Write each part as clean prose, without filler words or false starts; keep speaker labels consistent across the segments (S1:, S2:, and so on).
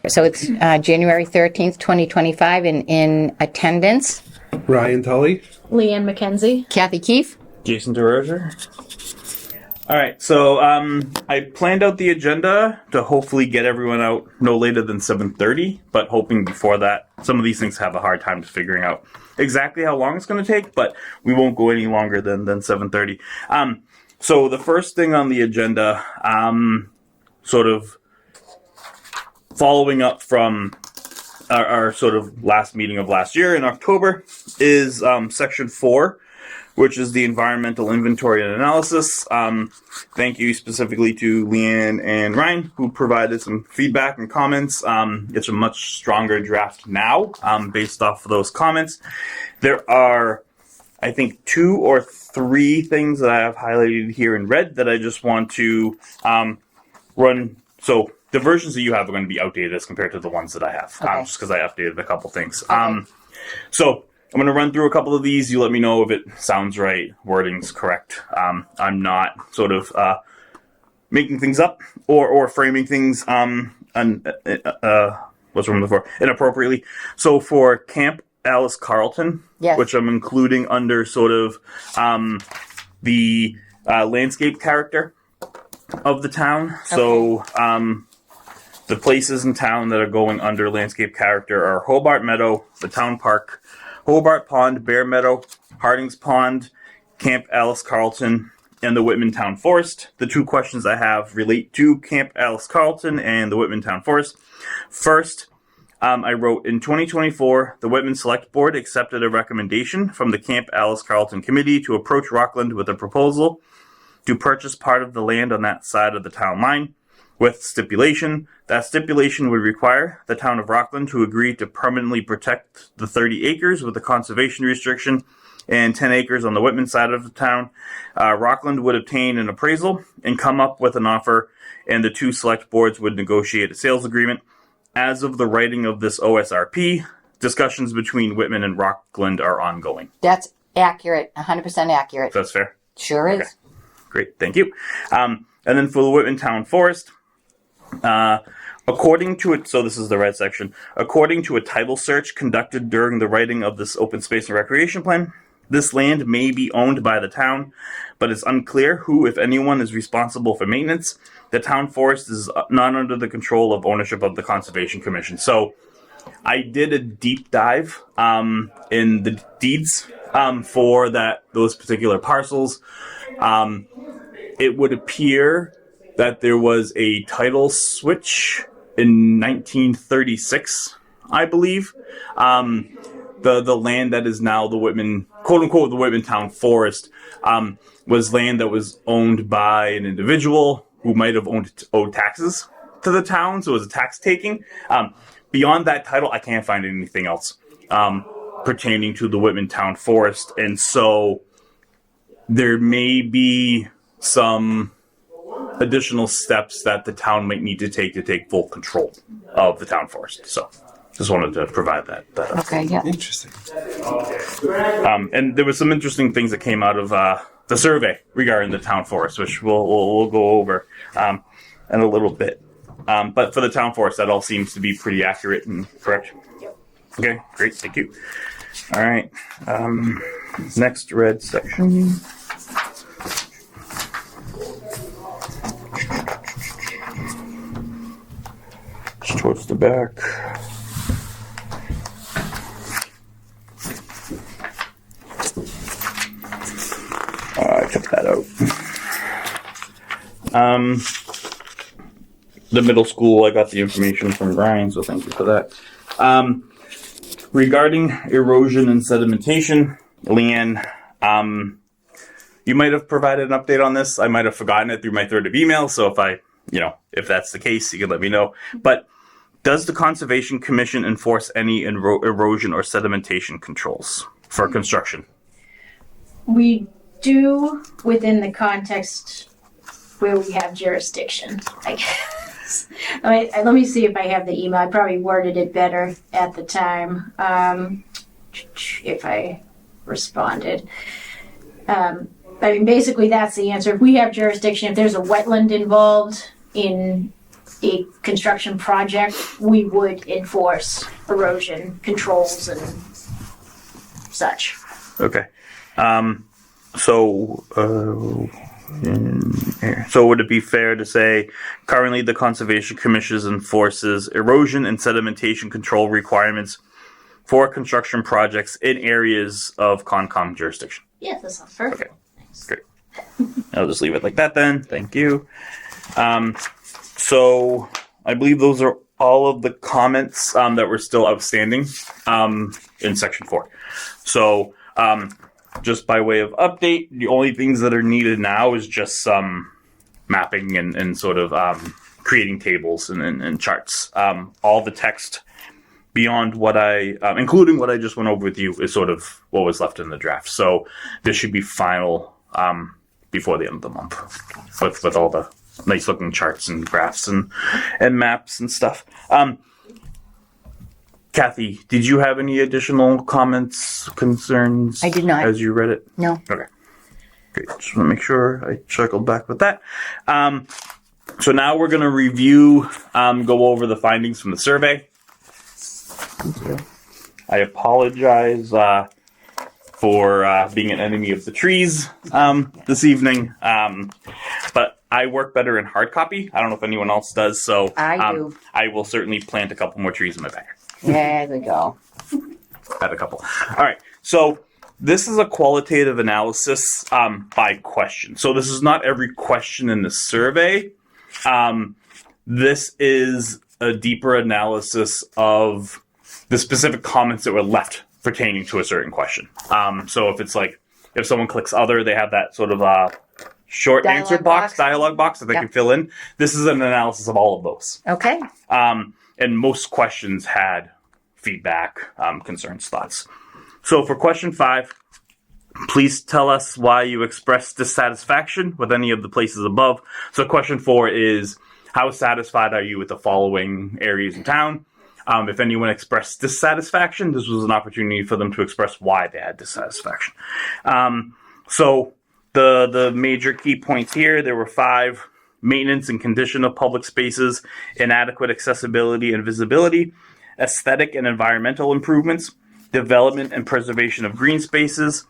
S1: So it's January 13th, 2025, and in attendance,
S2: Ryan Tully.
S3: Leanne McKenzie.
S1: Kathy Keefe.
S4: Jason DeRozier. All right, so I planned out the agenda to hopefully get everyone out no later than 7:30, but hoping before that. Some of these things have a hard time figuring out exactly how long it's going to take, but we won't go any longer than 7:30. So the first thing on the agenda, sort of following up from our sort of last meeting of last year in October, is Section 4, which is the environmental inventory and analysis. Thank you specifically to Leanne and Ryan, who provided some feedback and comments. It's a much stronger draft now, based off of those comments. There are, I think, 2 or 3 things that I have highlighted here in red that I just want to run. So the versions that you have are going to be outdated as compared to the ones that I have,
S1: Okay.
S4: just because I updated a couple things.
S1: Okay.
S4: So I'm going to run through a couple of these. You let me know if it sounds right, wording's correct. I'm not sort of making things up or framing things inappropriately. So for Camp Alice Carlton,
S1: Yes.
S4: which I'm including under sort of the landscape character of the town. So the places in town that are going under landscape character are Hobart Meadow, the town park, Hobart Pond, Bear Meadow, Harding's Pond, Camp Alice Carlton, and the Whitman Town Forest. The 2 questions I have relate to Camp Alice Carlton and the Whitman Town Forest. First, I wrote, in 2024, the Whitman Select Board accepted a recommendation from the Camp Alice Carlton Committee to approach Rockland with a proposal to purchase part of the land on that side of the town line, with stipulation. That stipulation would require the town of Rockland to agree to permanently protect the 30 acres with a conservation restriction and 10 acres on the Whitman side of the town. Rockland would obtain an appraisal and come up with an offer, and the 2 select boards would negotiate a sales agreement. As of the writing of this OSRP, discussions between Whitman and Rockland are ongoing.
S1: That's accurate, 100% accurate.
S4: That's fair?
S1: Sure is.
S4: Okay. Great, thank you. And then for the Whitman Town Forest, according to it, so this is the red section, according to a title search conducted during the writing of this open space and recreation plan, this land may be owned by the town, but it's unclear who, if anyone, is responsible for maintenance. The town forest is not under the control of ownership of the Conservation Commission. So I did a deep dive in the deeds for those particular parcels. It would appear that there was a title switch in 1936, I believe. The land that is now the Whitman, quote unquote, the Whitman Town Forest, was land that was owned by an individual who might have owed taxes to the town, so it was a tax taking. Beyond that title, I can't find anything else pertaining to the Whitman Town Forest, and so there may be some additional steps that the town might need to take full control of the town forest. So just wanted to provide that.
S1: Okay, yeah.
S2: Interesting.
S4: And there was some interesting things that came out of the survey regarding the town forest, which we'll go over in a little bit. But for the town forest, that all seems to be pretty accurate and correct.
S1: Yep.
S4: Okay, great, thank you. All right, next red section. Just towards the back. I took that out. The middle school, I got the information from Brian, so thank you for that. Regarding erosion and sedimentation, Leanne, you might have provided an update on this. I might have forgotten it through my thread of email, so if that's the case, you can let me know. But does the Conservation Commission enforce any erosion or sedimentation controls for construction?
S3: We do within the context where we have jurisdiction, I guess. Let me see if I have the email. I probably worded it better at the time, if I responded. Basically that's the answer. If we have jurisdiction, if there's a wetland involved in a construction project, we would enforce erosion controls and such.
S4: Okay. So would it be fair to say currently the Conservation Commission enforces erosion and sedimentation control requirements for construction projects in areas of Concom jurisdiction?
S3: Yeah, that sounds perfect.
S4: Okay. Great. I'll just leave it like that then. Thank you. So I believe those are all of the comments that were still outstanding in section 4. So just by way of update, the only things that are needed now is just some mapping and sort of creating tables and charts. All the text beyond what including what I just went over with you, is sort of what was left in the draft. So this should be final before the end of the month with all the nice looking charts and graphs and maps and stuff. Kathy, did you have any additional comments, concerns?
S1: I did not.
S4: As you read it?
S1: No.
S4: Okay. Great. Just want to make sure I circled back with that. So now we're going to review, go over the findings from the survey. I apologize for being an enemy of the trees this evening, but I work better in hard copy. I don't know if anyone else does, so
S1: I do.
S4: I will certainly plant a couple more trees in my backyard.
S1: There we go.
S4: Had a couple. All right. So this is a qualitative analysis by question. So this is not every question in the survey. This is a deeper analysis of the specific comments that were left pertaining to a certain question. So if it's like, if someone clicks other, they have that sort of short
S1: Dialogue
S4: answer dialogue box that they can fill in. This is an analysis of all of those.
S1: Okay.
S4: And most questions had feedback, concerns, thoughts. So for question 5, please tell us why you expressed dissatisfaction with any of the places above. So question 4 is, how satisfied are you with the following areas in town? If anyone expressed dissatisfaction, this was an opportunity for them to express why they had dissatisfaction. So the major key points here, there were 5: maintenance and condition of public spaces, inadequate accessibility and visibility, aesthetic and environmental improvements, development and preservation of green spaces,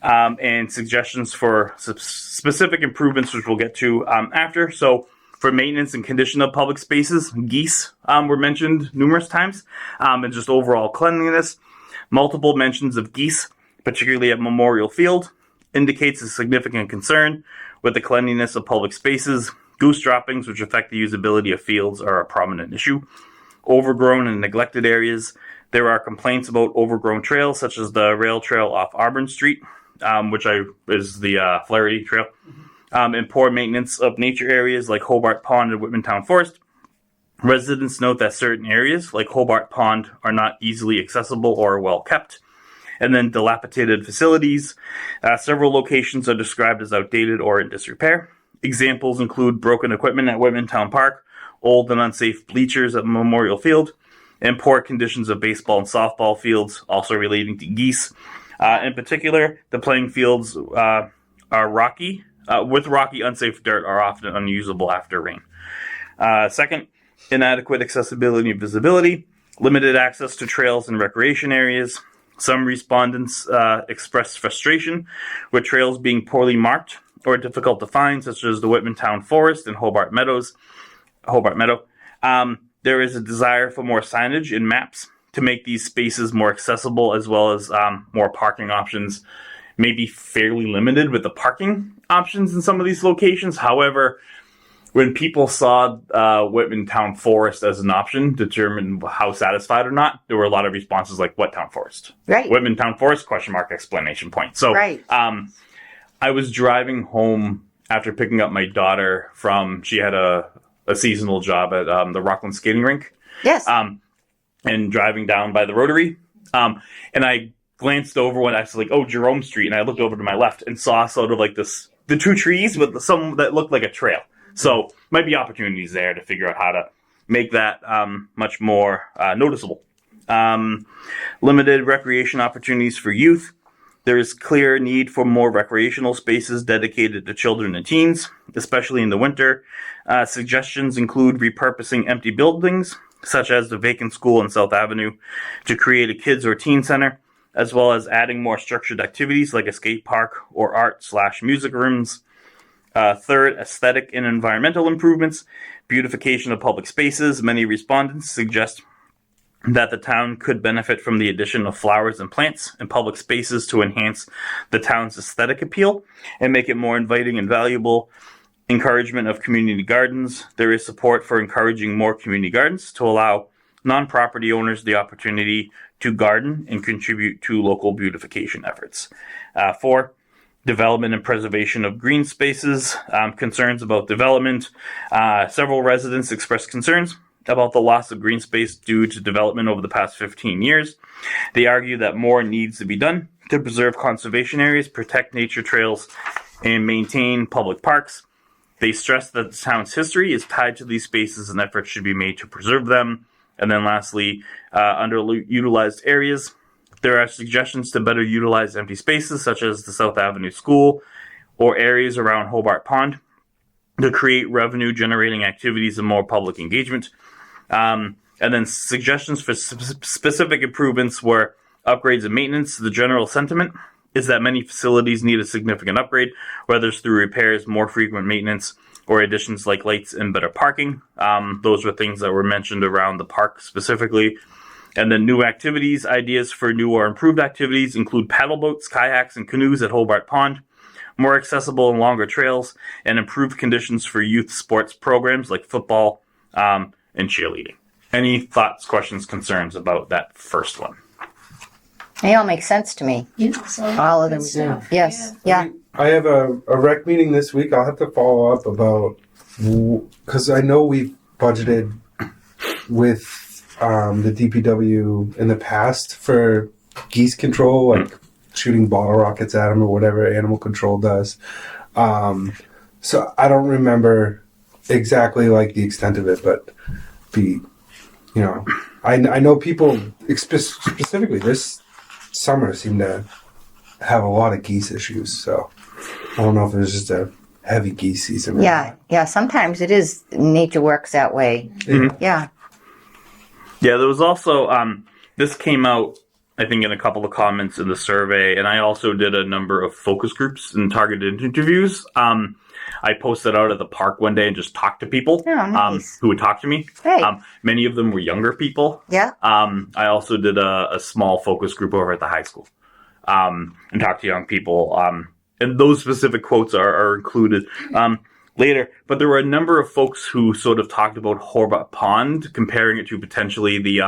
S4: and suggestions for specific improvements, which we'll get to after. So for maintenance and condition of public spaces, geese were mentioned numerous times, and just overall cleanliness. Multiple mentions of geese, particularly at Memorial Field, indicates a significant concern with the cleanliness of public spaces. Goose droppings, which affect the usability of fields, are a prominent issue. Overgrown and neglected areas. There are complaints about overgrown trails, such as the rail trail off Auburn Street, which is the Flaherty Trail, and poor maintenance of nature areas like Hobart Pond and Whitman Town Forest. Residents note that certain areas, like Hobart Pond, are not easily accessible or well kept. And then dilapidated facilities. Several locations are described as outdated or in disrepair. Examples include broken equipment at Whitman Town Park, old and unsafe bleachers at Memorial Field, and poor conditions of baseball and softball fields, also relating to geese. In particular, the playing fields are rocky, with rocky, unsafe dirt, are often unusable after rain. Second, inadequate accessibility and visibility, limited access to trails and recreation areas. Some respondents expressed frustration with trails being poorly marked or difficult to find, such as the Whitman Town Forest and Hobart Meadow. There is a desire for more signage and maps to make these spaces more accessible, as well as more parking options. Maybe fairly limited with the parking options in some of these locations. However, when people saw Whitman Town Forest as an option, determine how satisfied or not, there were a lot of responses like, "What town forest?"
S1: Right.
S4: Whitman Town Forest, ? Exclamation point. So,
S1: Right.
S4: I was driving home after picking up my daughter from, she had a seasonal job at the Rockland skating rink.
S1: Yes.
S4: And driving down by the Rotary. And I glanced over when I was like, oh, Jerome Street. And I looked over to my left and saw sort of like the 2 trees with some that looked like a trail. So might be opportunities there to figure out how to make that much more noticeable. Limited recreation opportunities for youth. There is clear need for more recreational spaces dedicated to children and teens, especially in the winter. Suggestions include repurposing empty buildings, such as the vacant school in South Avenue, to create a kids or teen center, as well as adding more structured activities like a skate park or art/music rooms. Third, aesthetic and environmental improvements, beautification of public spaces. Many respondents suggest that the town could benefit from the addition of flowers and plants in public spaces to enhance the town's aesthetic appeal and make it more inviting and valuable. Encouragement of community gardens. There is support for encouraging more community gardens to allow non-property owners the opportunity to garden and contribute to local beautification efforts. 4, development and preservation of green spaces. Concerns about development. Several residents expressed concerns about the loss of green space due to development over the past 15 years. They argue that more needs to be done to preserve conservation areas, protect nature trails, and maintain public parks. They stress that the town's history is tied to these spaces and efforts should be made to preserve them. And then lastly, underutilized areas. There are suggestions to better utilize empty spaces such as the South Avenue School or areas around Hobart Pond to create revenue generating activities and more public engagement. And then suggestions for specific improvements were upgrades and maintenance. The general sentiment is that many facilities need a significant upgrade, whether it's through repairs, more frequent maintenance, or additions like lights and better parking. Those were things that were mentioned around the park specifically. And then new activities. Ideas for new or improved activities include paddle boats, kayaks, and canoes at Hobart Pond, more accessible and longer trails, and improved conditions for youth sports programs like football, and cheerleading. Any thoughts, questions, concerns about that first one?
S1: They all make sense to me.
S3: Yeah, so
S1: All of them
S3: good
S1: do.
S3: stuff.
S1: Yes. Yeah.
S2: I have a rec meeting this week. I'll have to follow up about, because I know we've budgeted with the DPW in the past for geese control, like shooting bottle rockets at them or whatever animal control does. So I don't remember exactly like the extent of it, but I know people specifically this summer seem to have a lot of geese issues. So I don't know if it was just a heavy geese season.
S1: Yeah. Yeah. Sometimes it is. Nature works that way.
S2: Mm-hmm.
S1: Yeah.
S4: Yeah, there was also, this came out, I think, in a couple of comments in the survey, and I also did a number of focus groups and targeted interviews. I posted out at the park one day and just talked to people who would talk to me.
S1: Great.
S4: Many of them were younger people.
S1: Yeah.
S4: I also did a small focus group over at the high school and talked to young people. And those specific quotes are included later. But there were a number of folks who sort of talked about Hobart Pond, comparing it to potentially the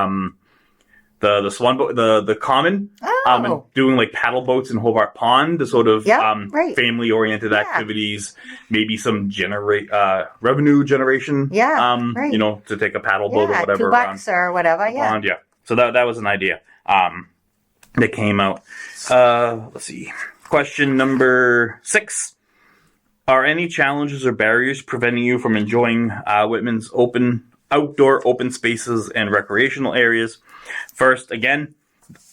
S4: swan boat, the common, and doing like paddle boats in Hobart Pond to sort of family oriented activities, maybe some revenue generation. To take a paddle boat or whatever.
S1: $2 or whatever. Yeah.
S4: Pond, So that was an idea that came out. Let's see. Question number 6. Are any challenges or barriers preventing you from enjoying Whitman's outdoor open spaces and recreational areas? First, again,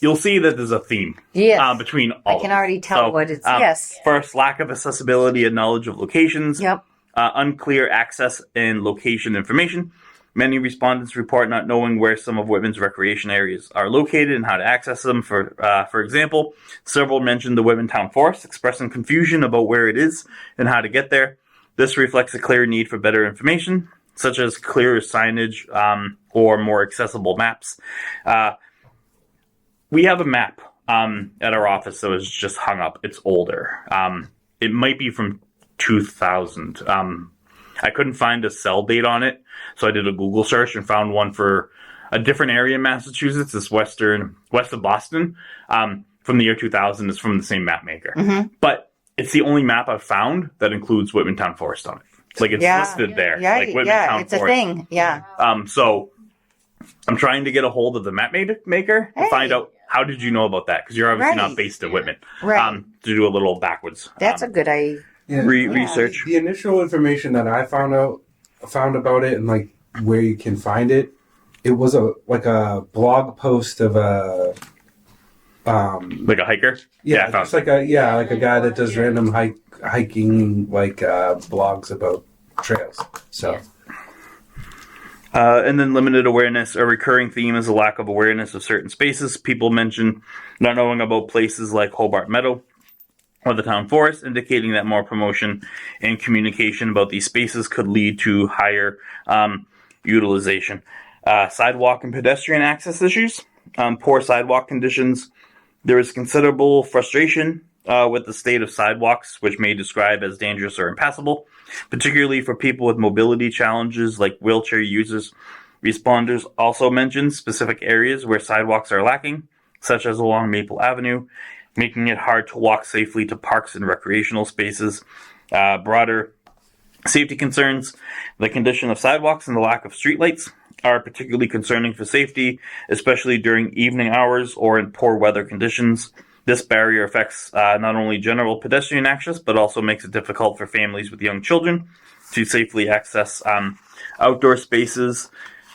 S4: you'll see that there's a theme between all.
S1: I can already tell what it's. Yes.
S4: First, lack of accessibility and knowledge of locations.
S1: Yep.
S4: Unclear access and location information. Many respondents report not knowing where some of Whitman's recreation areas are located and how to access them. For example, several mentioned the Whitman Town Forest, expressing confusion about where it is and how to get there. This reflects a clear need for better information, such as clearer signage or more accessible maps. We have a map at our office that was just hung up. It's older. It might be from 2000. I couldn't find a sell date on it, so I did a Google search and found one for a different area in Massachusetts. It's west of Boston. From the year 2000. It's from the same map maker. Mm-hmm. But it's the only map I've found that includes Whitman Town Forest on it. Like, it's listed there.
S1: Yeah,
S4: like Whitman Town
S1: it's
S4: Forest.
S1: a thing. Yeah.
S4: So I'm trying to get a hold of the map maker to find out, how did you know about that? Because you're obviously not based in Whitman.
S1: Right.
S4: To do a little backwards.
S1: That's a good idea.
S4: Research.
S2: The initial information that I found about it and like where you can find it, it was a blog post of
S4: Like a hiker?
S2: Yeah,
S4: I found
S2: just like a guy that does random hiking blogs about trails. So,
S4: and then limited awareness. A recurring theme is a lack of awareness of certain spaces. People mention not knowing about places like Hobart Meadow or the town forest, indicating that more promotion and communication about these spaces could lead to higher utilization. Sidewalk and pedestrian access issues, poor sidewalk conditions. There is considerable frustration with the state of sidewalks, which may describe as dangerous or impassable, particularly for people with mobility challenges like wheelchair users. Responders also mentioned specific areas where sidewalks are lacking, such as along Maple Avenue, making it hard to walk safely to parks and recreational spaces. Broader safety concerns, the condition of sidewalks and the lack of streetlights are particularly concerning for safety, especially during evening hours or in poor weather conditions. This barrier affects not only general pedestrian access, but also makes it difficult for families with young children to safely access outdoor spaces.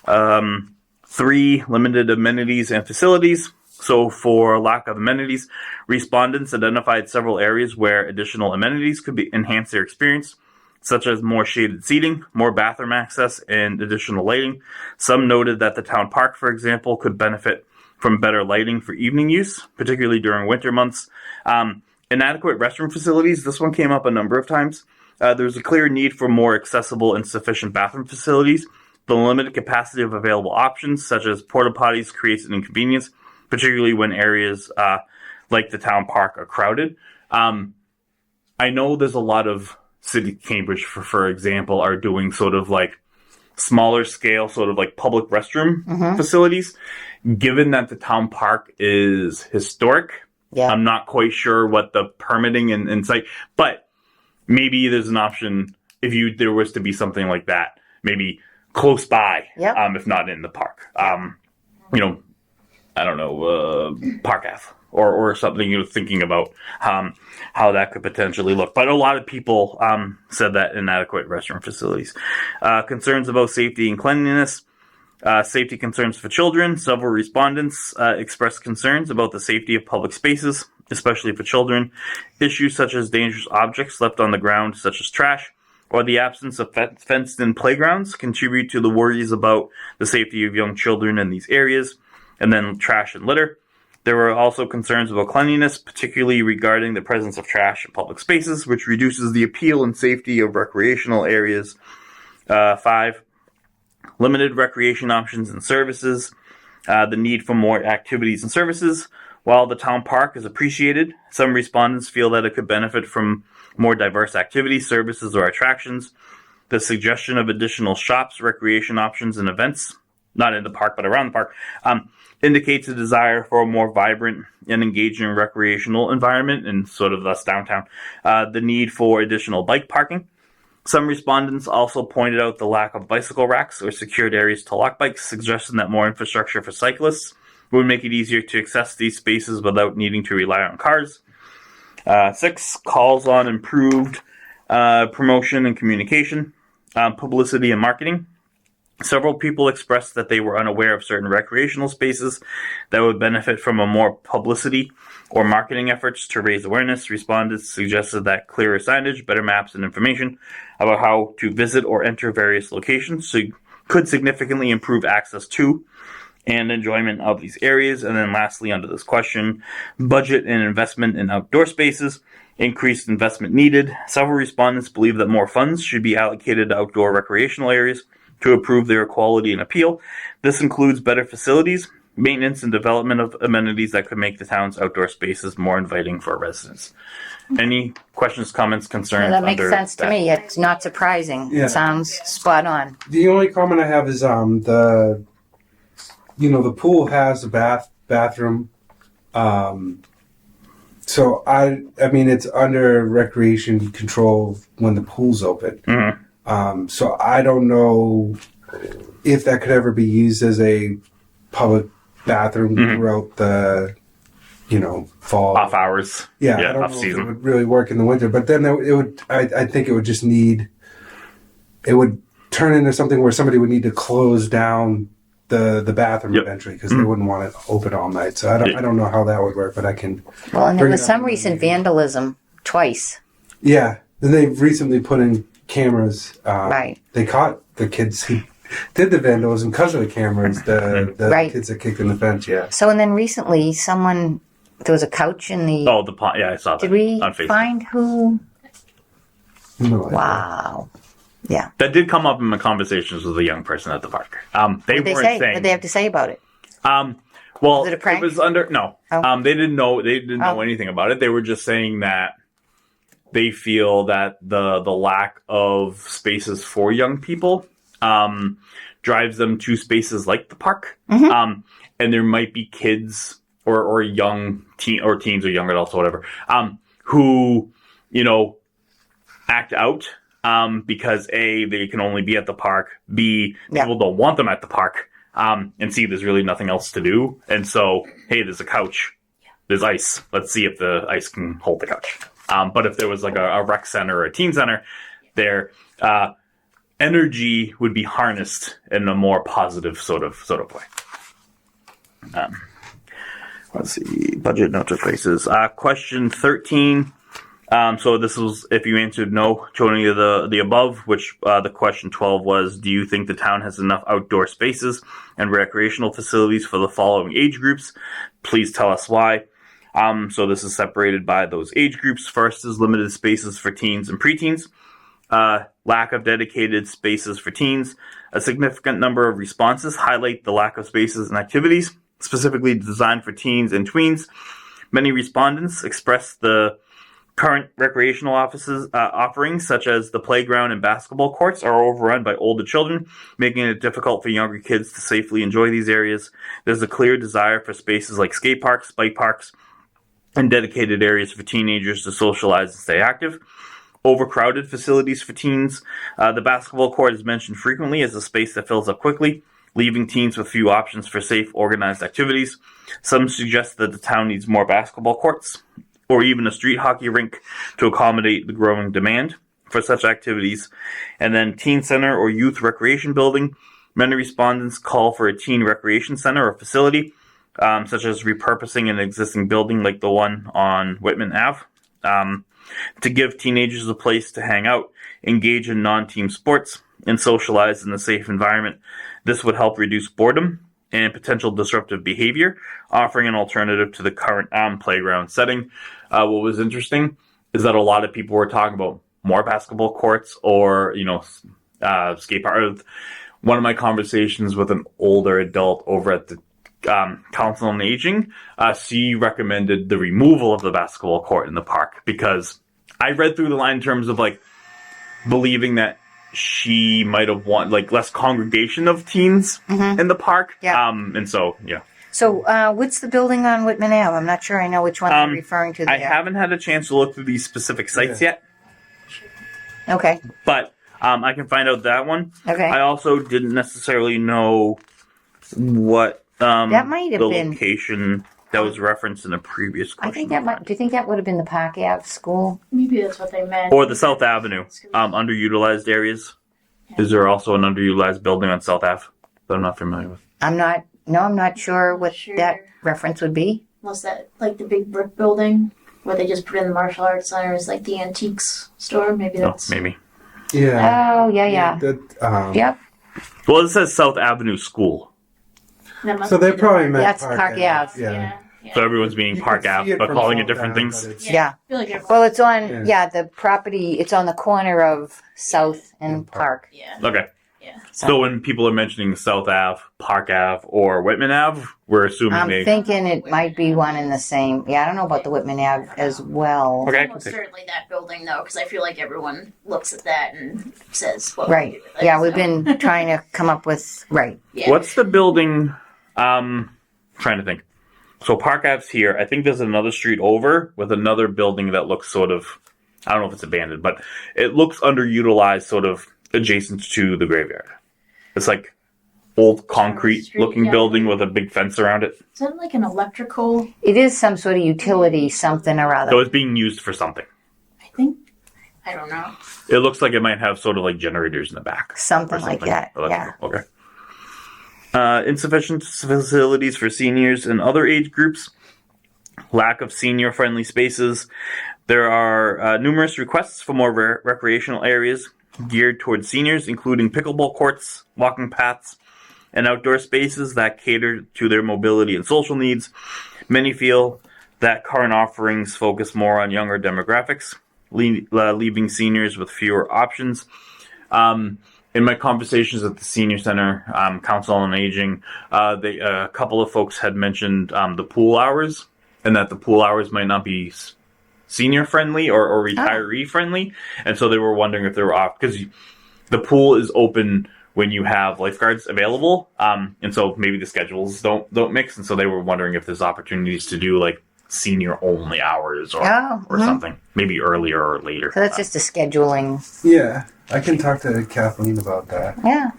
S4: 3, limited amenities and facilities. So for lack of amenities, respondents identified several areas where additional amenities could enhance their experience, such as more shaded seating, more bathroom access, and additional lighting. Some noted that the town park, for example, could benefit from better lighting for evening use, particularly during winter months. Inadequate restroom facilities, this one came up a number of times. There's a clear need for more accessible and sufficient bathroom facilities. The limited capacity of available options, such as porta potties, creates an inconvenience, particularly when areas like the town park are crowded. I know there's a lot of City of Cambridge, for example, are doing sort of like smaller scale, sort of like public restroom facilities. Given that the town park is historic, I'm not quite sure what the permitting and site, but maybe there's an option if there was to be something like that, maybe close by, if not in the park. I don't know, Park Ave or something, thinking about how that could potentially look. But a lot of people said that inadequate restroom facilities. Concerns about safety and cleanliness. Safety concerns for children. Several respondents expressed concerns about the safety of public spaces, especially for children. Issues such as dangerous objects left on the ground, such as trash, or the absence of fenced-in playgrounds contribute to the worries about the safety of young children in these areas. And then trash and litter. There were also concerns about cleanliness, particularly regarding the presence of trash in public spaces, which reduces the appeal and safety of recreational areas. 5, limited recreation options and services. The need for more activities and services. While the town park is appreciated, some respondents feel that it could benefit from more diverse activities, services, or attractions. The suggestion of additional shops, recreation options, and events, not in the park, but around the park, indicates a desire for a more vibrant and engaging recreational environment and sort of thus downtown. The need for additional bike parking. Some respondents also pointed out the lack of bicycle racks or secured areas to lock bikes, suggesting that more infrastructure for cyclists would make it easier to access these spaces without needing to rely on cars. 6, calls on improved promotion and communication, publicity and marketing. Several people expressed that they were unaware of certain recreational spaces that would benefit from a more publicity or marketing efforts to raise awareness. Respondents suggested that clearer signage, better maps, and information about how to visit or enter various locations could significantly improve access to and enjoyment of these areas. And then lastly, under this question, budget and investment in outdoor spaces. Increased investment needed. Several respondents believe that more funds should be allocated to outdoor recreational areas to improve their quality and appeal. This includes better facilities, maintenance, and development of amenities that could make the town's outdoor spaces more inviting for residents. Any questions, comments, concerns?
S1: That makes sense to me. It's not surprising.
S2: Yeah.
S1: It sounds spot on.
S2: the only comment I have is the pool has a bathroom. So I mean it's under recreation control when the pool's open.
S4: Mm-hmm.
S2: So I don't know if that could ever be used as a public bathroom throughout the, fall.
S4: Off hours.
S2: Yeah, I don't
S4: off
S2: know
S4: season.
S2: if it would really work in the winter. But then it would. I think it would just need. It would turn into something where somebody would need to close down the bathroom
S4: Yep.
S2: eventually because they wouldn't want it open all night. So I don't know how that would work, but I can.
S1: Well, and there
S2: bring
S1: was
S2: it up
S1: some
S2: in the
S1: recent
S2: meeting.
S1: vandalism twice.
S2: Yeah, and they've recently put in cameras.
S1: Right.
S2: They caught the kids who did the vandalism because of the cameras. The
S1: Right.
S2: kids that kicked in the fence. Yeah.
S1: So, and then recently, there was a couch in the.
S4: Oh, the pond. Yeah, I saw that.
S1: Did we
S4: on Facebook.
S1: find who?
S2: No idea.
S1: Wow. Yeah.
S4: That did come up in my conversations with a young person at the park. They
S1: What did they
S4: weren't
S1: say?
S4: saying.
S1: What did they have to say about it?
S4: Well,
S1: Was it a prank?
S4: was under no.
S1: Oh.
S4: They didn't know. They didn't know
S1: Oh.
S4: anything about it. They were just saying that they feel that the lack of spaces for young people drives them to spaces like the park.
S1: Mm-hmm.
S4: And there might be kids or young teens or young adults or whatever who act out because A, they can only be at the park. B,
S1: Yeah.
S4: people don't want them at the park. And C, there's really nothing else to do. And so, hey, there's a couch. There's ice. Let's see if the ice can hold the couch. But if there was like a rec center or a teen center, their energy would be harnessed in a more positive sort of way. Let's see. Budget notes or places. Question 13. So this was if you answered no to any of the above, which the question 12 was, do you think the town has enough outdoor spaces and recreational facilities for the following age groups? Please tell us why. So this is separated by those age groups. First is limited spaces for teens and preteens. Lack of dedicated spaces for teens. A significant number of responses highlight the lack of spaces and activities specifically designed for teens and tweens. Many respondents expressed the current recreational offerings, such as the playground and basketball courts, are overrun by older children, making it difficult for younger kids to safely enjoy these areas. There's a clear desire for spaces like skate parks, bike parks, and dedicated areas for teenagers to socialize and stay active. Overcrowded facilities for teens. The basketball court is mentioned frequently as a space that fills up quickly, leaving teens with few options for safe, organized activities. Some suggest that the town needs more basketball courts, or even a street hockey rink to accommodate the growing demand for such activities. And then teen center or youth recreation building. Many respondents call for a teen recreation center or facility, such as repurposing an existing building like the one on Whitman Ave, to give teenagers a place to hang out, engage in non-team sports, and socialize in a safe environment. This would help reduce boredom and potential disruptive behavior, offering an alternative to the current playground setting. What was interesting is that a lot of people were talking about more basketball courts or, skate park. One of my conversations with an older adult over at the Council on Aging, she recommended the removal of the basketball court in the park because I read through the line in terms of believing that she might have wanted less congregation of teens in the park.
S1: Yeah.
S4: And so, yeah.
S1: So, what's the building on Whitman Ave? I'm not sure I know which one I'm referring to there.
S4: I haven't had a chance to look through these specific sites yet,
S1: Okay.
S4: but I can find out that one.
S1: Okay.
S4: I also didn't necessarily know what
S1: That might have
S4: the
S1: been-
S4: location that was referenced in a previous question.
S1: I think that might. Do you think that would have been the Park Ave school?
S3: Maybe that's what they meant.
S4: Or the South Avenue, underutilized areas. Is there also an underutilized building on South Ave that I'm not familiar with?
S1: I'm not sure what
S3: Sure.
S1: that reference would be.
S3: Was that like the big brick building where they just put in the martial arts center as like the antiques store? Maybe
S4: No,
S3: that's
S4: maybe.
S2: Yeah.
S1: Oh, yeah.
S2: That,
S1: Yep.
S4: Well, it says South Avenue School,
S3: that must
S2: So they
S3: be
S2: probably meant
S1: That's Park Ave.
S2: Yeah.
S3: Yeah.
S4: so everyone's being
S2: You
S4: Park
S2: can see
S4: Ave,
S2: it
S4: but
S2: from
S4: calling it
S2: South
S4: different
S2: Ave,
S4: things.
S2: but it's-
S1: Yeah.
S3: I feel like everyone-
S1: Well, it's on. Yeah, the property. It's on the corner of South and Park.
S3: Yeah.
S4: Okay.
S3: Yeah.
S4: So when people are mentioning South Ave, Park Ave, or Whitman Ave, we're assuming
S1: I'm
S4: they.
S1: thinking it might be one in the same. Yeah, I don't know about the Whitman Ave as well.
S4: Okay.
S3: Almost certainly that building though, because I feel like everyone looks at that and says, "What
S1: Right.
S3: would you do with it?"
S1: Yeah, we've
S3: So,
S1: been trying to come up with right.
S3: Yeah.
S4: What's the building? Trying to think. So Park Ave's here. I think there's another street over with another building that looks sort of. I don't know if it's abandoned, but it looks underutilized, sort of adjacent to the graveyard. It's like old concrete
S3: Street,
S4: looking
S3: yeah.
S4: building with a big fence around it.
S3: Is that like an electrical?
S1: It is some sort of utility, something or other.
S4: So it's being used for something.
S3: I think. I don't know.
S4: It looks like it might have sort of like generators in the back.
S1: Something
S4: or
S1: like that. Yeah.
S4: Electrical. Okay. Insufficient facilities for seniors and other age groups. Lack of senior-friendly spaces. There are numerous requests for more recreational areas geared towards seniors, including pickleball courts, walking paths, and outdoor spaces that cater to their mobility and social needs. Many feel that current offerings focus more on younger demographics, leaving seniors with fewer options. In my conversations at the Senior Center, Council on Aging, a couple of folks had mentioned the pool hours, and that the pool hours might not be senior friendly or retiree friendly, and so they were wondering if they were off, because the pool is open when you have lifeguards available, and so maybe the schedules don't mix, and so they were wondering if there's opportunities to do like senior only hours or something, maybe earlier or later.
S1: So that's just a scheduling.
S2: Yeah, I can talk to Kathleen about that.
S1: Yeah.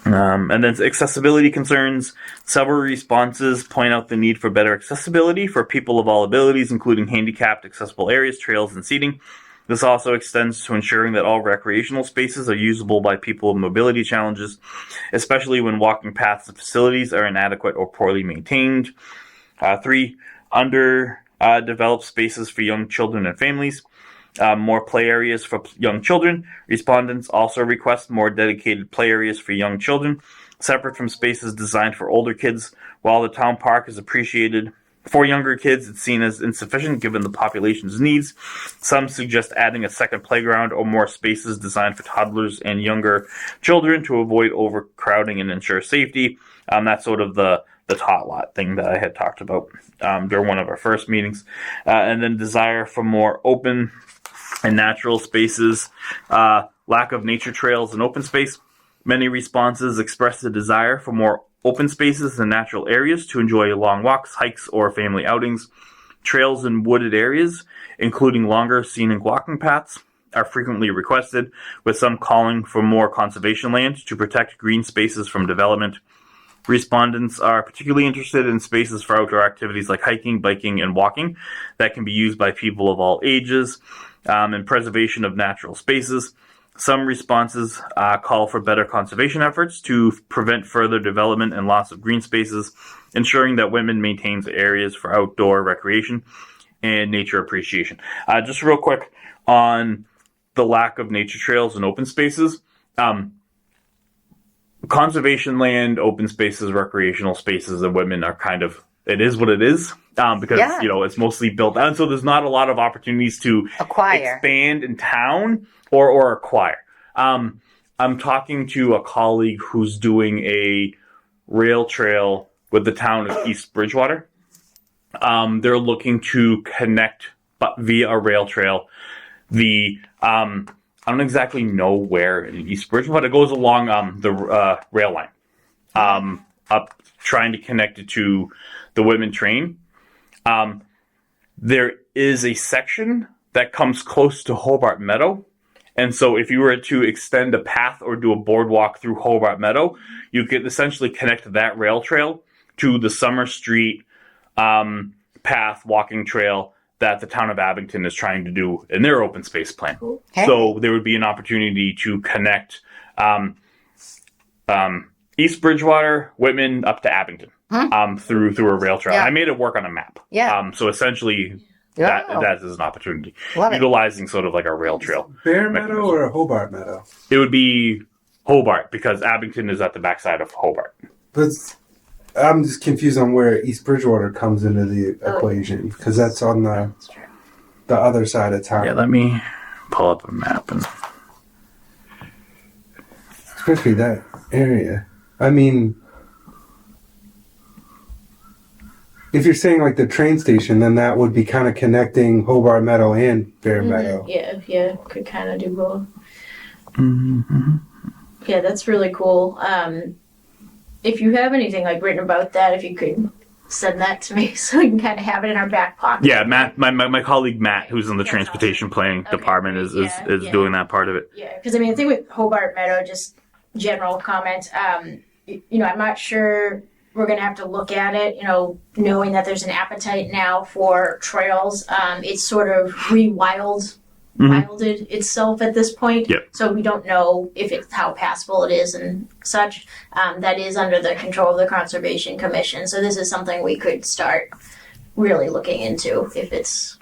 S4: And then accessibility concerns. Several responses point out the need for better accessibility for people of all abilities, including handicapped accessible areas, trails, and seating. This also extends to ensuring that all recreational spaces are usable by people with mobility challenges, especially when walking paths and facilities are inadequate or poorly maintained. 3, underdeveloped spaces for young children and families. More play areas for young children. Respondents also request more dedicated play areas for young children, separate from spaces designed for older kids. While the town park is appreciated for younger kids, it's seen as insufficient given the population's needs. Some suggest adding a second playground or more spaces designed for toddlers and younger children to avoid overcrowding and ensure safety. That's sort of the tot lot thing that I had talked about during one of our first meetings. And then desire for more open and natural spaces, lack of nature trails and open space. Many responses express the desire for more open spaces and natural areas to enjoy long walks, hikes, or family outings. Trails in wooded areas, including longer scenic walking paths, are frequently requested, with some calling for more conservation land to protect green spaces from development. Respondents are particularly interested in spaces for outdoor activities like hiking, biking, and walking that can be used by people of all ages, and preservation of natural spaces. Some responses call for better conservation efforts to prevent further development and loss of green spaces, ensuring that Whitman maintains areas for outdoor recreation and nature appreciation. Just real quick on the lack of nature trails and open spaces. Conservation land, open spaces, recreational spaces in Whitman are kind of, it is what it is, because, it's mostly built out. And so there's not a lot of opportunities to expand in town or acquire. I'm talking to a colleague who's doing a rail trail with the town of East Bridgewater. They're looking to connect via a rail trail. I don't exactly know where in East Bridgewater. It goes along the rail line, up trying to connect it to the Whitman train. There is a section that comes close to Hobart Meadow. And so if you were to extend a path or do a boardwalk through Hobart Meadow, you could essentially connect that rail trail to the Summer Street path walking trail that the town of Abington is trying to do in their open space plan. Okay. So there would be an opportunity to connect East Bridgewater, Whitman, up to Abington through a rail trail. Yeah. I made it work on a map. Yeah. So essentially, that is an opportunity. Utilizing sort of like a rail trail.
S2: Bear Meadow or Hobart Meadow?
S4: It would be Hobart, because Abington is at the backside of Hobart.
S2: But I'm just confused on where East Bridgewater comes into the equation, because that's on the other side of town.
S4: Yeah, let me pull up a map.
S2: Especially that area. I mean, if you're saying like the train station, then that would be kind of connecting Hobart Meadow and Bear Meadow.
S3: Yeah, could kind of do both. Mm-hmm. Yeah, that's really cool. If you have anything like written about that, if you could send that to me so we can kind of have it in our back pocket.
S4: Yeah, Matt, my colleague Matt, who's in the transportation planning department, is doing that part of it.
S3: Yeah, because I mean, the thing with Hobart Meadow, just general comment, I'm not sure we're going to have to look at it, knowing that there's an appetite now for trails. It's sort of rewilded wilded itself at this point.
S4: Yep.
S3: So we don't know if it's how passable it is and such. That is under the control of the Conservation Commission. So this is something we could start really looking into if it's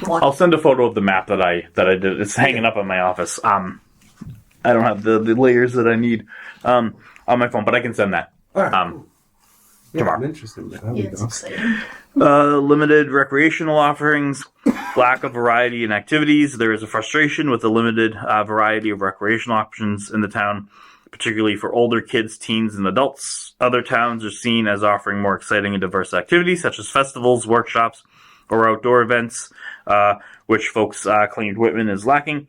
S3: one.
S4: I'll send a photo of the map that I did. It's hanging up in my office. I don't have the layers that I need on my phone, but I can send that.
S2: All right. Cool. Yeah,
S4: tomorrow.
S2: I'm interested in that. That'd
S3: Yeah,
S2: be
S3: it's
S2: awesome.
S3: exciting.
S4: Limited recreational offerings, lack of variety in activities. There is a frustration with the limited variety of recreational options in the town, particularly for older kids, teens, and adults. Other towns are seen as offering more exciting and diverse activities, such as festivals, workshops, or outdoor events, which folks claimed Whitman is lacking.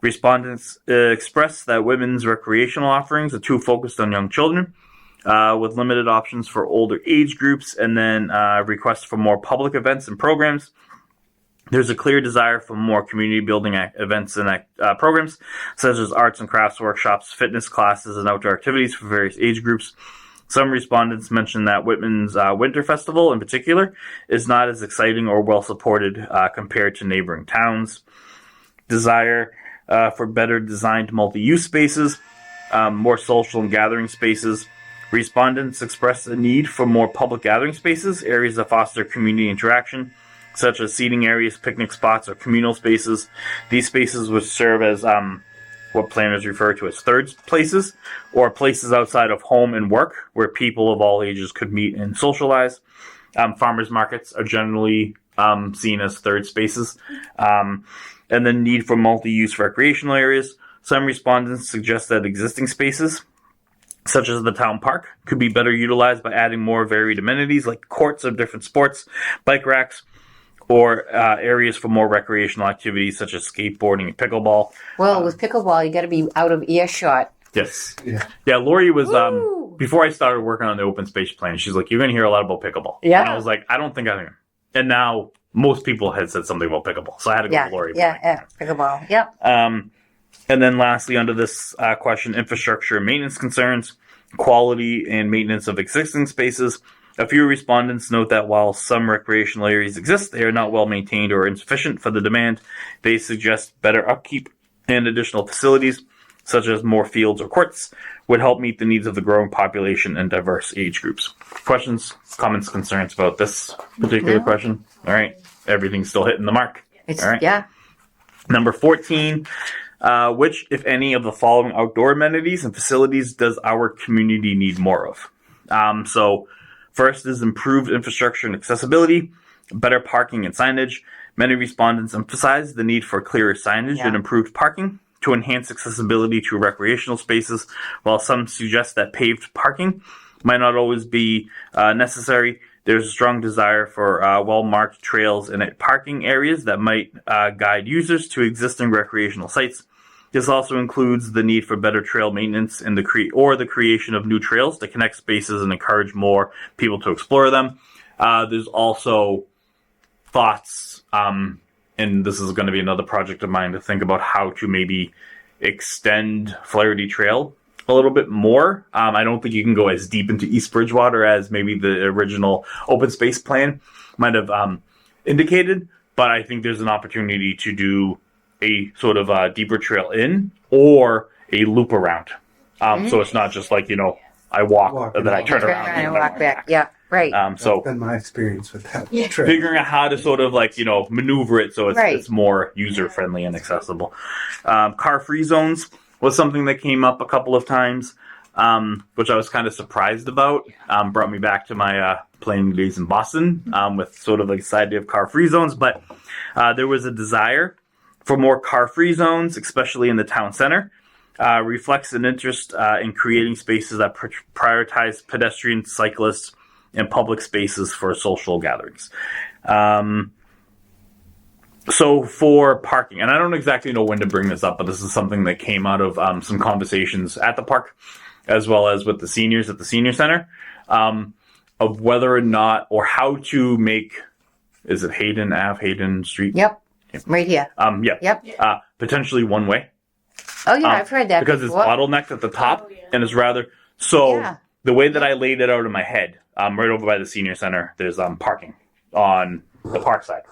S4: Respondents expressed that Whitman's recreational offerings are too focused on young children, with limited options for older age groups, and then requests for more public events and programs. There's a clear desire for more community building events and programs, such as arts and crafts workshops, fitness classes, and outdoor activities for various age groups. Some respondents mentioned that Whitman's Winter Festival, in particular, is not as exciting or well supported compared to neighboring towns. Desire for better designed multi-use spaces, more social and gathering spaces. Respondents expressed a need for more public gathering spaces, areas that foster community interaction, such as seating areas, picnic spots, or communal spaces. These spaces would serve as what planners refer to as third places, or places outside of home and work where people of all ages could meet and socialize. Farmers markets are generally seen as third spaces. And then need for multi-use recreational areas. Some respondents suggest that existing spaces, such as the town park, could be better utilized by adding more varied amenities like courts of different sports, bike racks, or areas for more recreational activities such as skateboarding and pickleball.
S1: Well, with pickleball, you got to be out of earshot.
S4: Yes.
S2: Yeah.
S4: Yeah, Lori was,
S1: Woo!
S4: before I started working on the open space plan, she's like, you're going to hear a lot about pickleball.
S1: Yeah.
S4: And I was like, I don't think I am. And now most people had said something about pickleball. So I had to go
S1: Yeah,
S4: to Lori.
S1: yeah, pickleball. Yep.
S4: And then lastly, under this question, infrastructure and maintenance concerns, quality and maintenance of existing spaces. A few respondents note that while some recreational areas exist, they are not well maintained or insufficient for the demand. They suggest better upkeep and additional facilities, such as more fields or courts, would help meet the needs of the growing population and diverse age groups. Questions, comments, concerns about this particular
S1: No.
S4: question? All right. Everything's still hitting the mark.
S1: It's
S4: All right.
S1: yeah.
S4: Number 14, which, if any, of the following outdoor amenities and facilities does our community need more of? So first is improved infrastructure and accessibility, better parking and signage. Many respondents emphasize the need for clearer signage and improved parking to enhance accessibility to recreational spaces, while some suggest that paved parking might not always be necessary. There's a strong desire for well-marked trails and parking areas that might guide users to existing recreational sites. This also includes the need for better trail maintenance and the creation of new trails to connect spaces and encourage more people to explore them. There's also thoughts, and this is going to be another project of mine, to think about how to maybe extend Flaherty Trail a little bit more. I don't think you can go as deep into East Bridgewater as maybe the original open space plan might have indicated, but I think there's an opportunity to do a sort of a deeper trail in or a loop around. So it's not just like, I walk and then I turn around
S1: and walk back. Yeah, right.
S4: So
S2: That's been my experience with that
S3: Yeah.
S2: trip.
S4: figuring out how to sort of maneuver it so it's more user friendly and accessible. Car free zones was something that came up a couple of times, which I was kind of surprised about. Brought me back to my playing days in Boston with sort of this idea of car free zones. But there was a desire for more car free zones, especially in the town center. Reflects an interest in creating spaces that prioritize pedestrians, cyclists, and public spaces for social gatherings. So for parking, and I don't exactly know when to bring this up, but this is something that came out of some conversations at the park, as well as with the seniors at the senior center, of whether or not, or how to make, is it Hayden Street?
S1: Yep. Right here. Yep.
S4: Potentially one way.
S1: Oh yeah, I've heard that
S4: Because
S1: before.
S4: it's bottlenecked at the top, and it's rather, so
S1: Yeah.
S4: the way that I laid it out in my head, right over by the senior center, there's parking on the park side.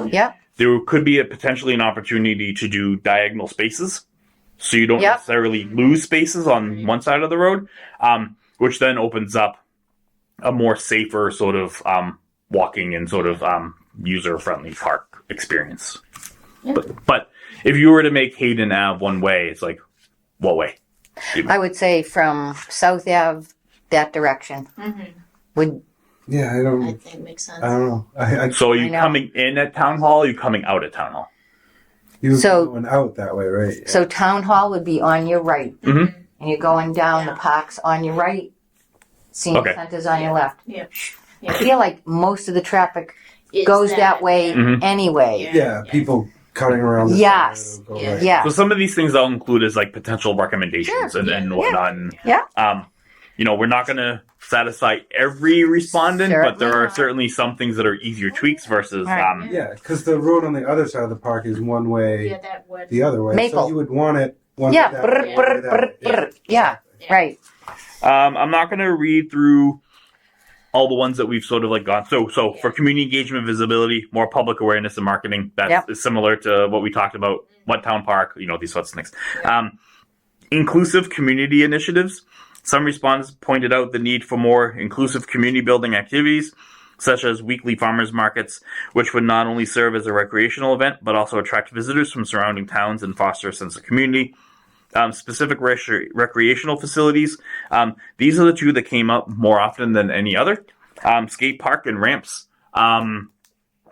S1: Yep.
S4: there could be potentially an opportunity to do diagonal spaces, so you don't
S1: Yep.
S4: necessarily lose spaces on one side of the road, which then opens up a more safer sort of walking and sort of user-friendly park experience.
S3: Yeah.
S4: But if you were to make Hayden Ave one way, it's like, what way?
S1: I would say from South Ave, that direction. Would
S2: Yeah, I
S3: I
S2: don't.
S3: think makes sense.
S2: I don't know. I
S4: So are you
S1: I know.
S4: coming in at Town Hall, or are you coming out at Town Hall?
S2: you
S1: So-
S2: going out that way, right?
S1: So Town Hall would be on your right.
S4: Mhm.
S1: And you're going down
S3: Yeah.
S1: the parks on your right. Senior
S4: Okay.
S1: Center's on your left.
S3: Yeah.
S1: I feel like most of the traffic
S3: Is
S1: goes that way
S4: Mhm.
S1: anyway.
S2: Yeah, people cutting around. The
S1: Yes.
S2: side, it'll go
S3: Yeah.
S2: right.
S1: Yeah.
S4: So some of these things I'll include as like potential recommendations
S1: Sure.
S4: and whatnot. And,
S1: Yeah.
S4: we're not going to satisfy every respondent, but there
S1: Certainly
S4: are
S1: not.
S4: certainly some things that are easier tweaks versus.
S1: Right.
S2: Yeah, because the road on the other side of the park is one way,
S3: Yeah, that would.
S2: the other way.
S1: Maple.
S2: So you would want it one
S1: Yeah.
S2: way that
S1: Brr,
S2: way,
S1: brr,
S2: one way that
S1: brr,
S2: way.
S1: brr. Yeah. Right.
S4: I'm not going to read through all the ones that we've sort of like gone. So for community engagement, visibility, more public awareness and marketing, that's
S1: Yep.
S4: is similar to what we talked about. What Town Park, these sorts of things. Inclusive community initiatives. Some respondents pointed out the need for more inclusive community building activities, such as weekly farmers markets, which would not only serve as a recreational event, but also attract visitors from surrounding towns and foster a sense of community. Specific recreational facilities. These are the two that came up more often than any other. Skate park and ramps.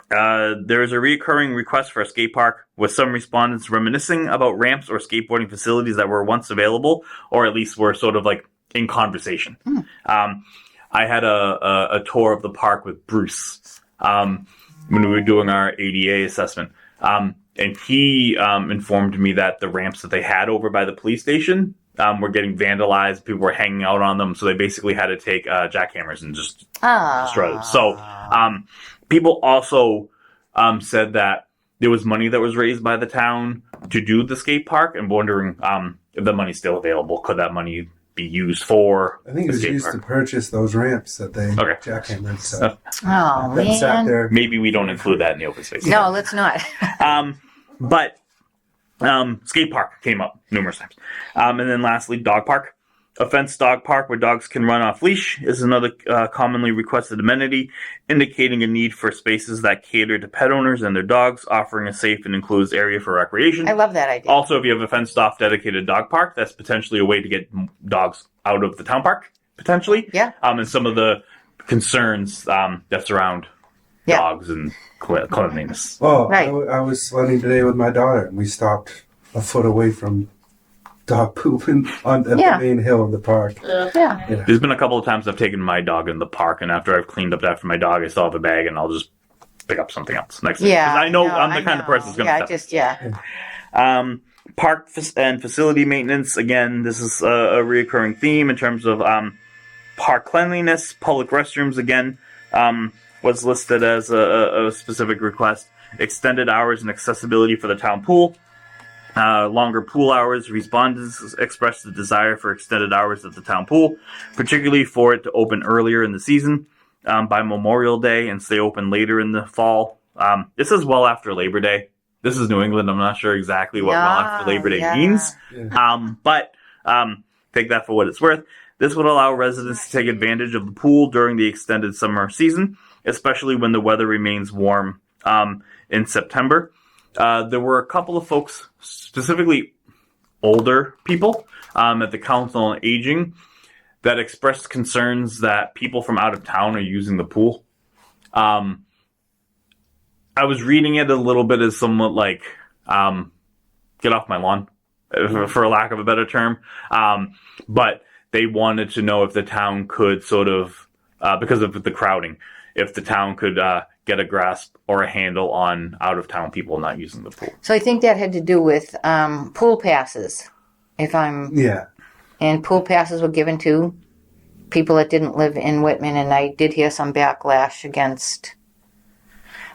S4: There is a recurring request for a skate park, with some respondents reminiscing about ramps or skateboarding facilities that were once available, or at least were sort of like in conversation. I had a tour of the park with Bruce when we were doing our ADA assessment. And he informed me that the ramps that they had over by the police station were getting vandalized. People were hanging out on them, so they basically had to take jackhammers and just destroy them. So people also said that there was money that was raised by the town to do the skate park, and wondering if the money's still available. Could that money be used for
S2: I think it
S4: the
S2: was
S4: skate
S2: used
S4: park?
S2: to purchase those ramps that they
S4: Okay.
S2: jackhammered. So
S1: Oh,
S2: that sat
S1: man.
S2: there.
S4: Maybe we don't include that in the open space.
S1: No, let's not.
S4: But skate park came up numerous times. And then lastly, dog park. A fenced dog park where dogs can run off leash is another commonly requested amenity, indicating a need for spaces that cater to pet owners and their dogs, offering a safe and enclosed area for recreation.
S1: I love that idea.
S4: Also, if you have a fenced off dedicated dog park, that's potentially a way to get dogs out of the town park, potentially.
S1: Yeah.
S4: And some of the concerns that surround
S1: Yeah.
S4: dogs and cleanliness.
S2: Oh,
S1: Right.
S2: I was sledding today with my daughter, and we stopped a foot away from dog pooping at
S1: Yeah.
S2: the main hill of the park.
S1: Yeah.
S4: There's been a couple of times I've taken my dog in the park, and after I've cleaned up after my dog, I still have a bag, and I'll just pick up something else next time.
S1: Yeah.
S4: 'Cause I know
S1: no,
S4: I'm the
S1: I
S4: kind of
S1: know.
S4: person that's going to
S1: Yeah,
S4: Park and facility maintenance. Again, this is a reoccurring theme in terms of park cleanliness. Public restrooms, again, was listed as a specific request. Extended hours and accessibility for the town pool. Longer pool hours. Respondents expressed the desire for extended hours at the town pool, particularly for it to open earlier in the season by Memorial Day and stay open later in the fall. This is well after Labor Day. This is New England. I'm not sure exactly what well after Labor Day means, but take that for what it's worth. This would allow residents to take advantage of the pool during the extended summer season, especially when the weather remains warm in September. There were a couple of folks, specifically older people at the Council on Aging, that expressed concerns that people from out of town are using the pool. I was reading it a little bit as somewhat like, get off my lawn, for lack of a better term. But they wanted to know if the town could sort of, because of the crowding, if the town could get a grasp or a handle on out-of-town people not using the pool.
S1: So I think that had to do with pool passes. And pool passes were given to people that didn't live in Whitman, and I did hear some backlash against.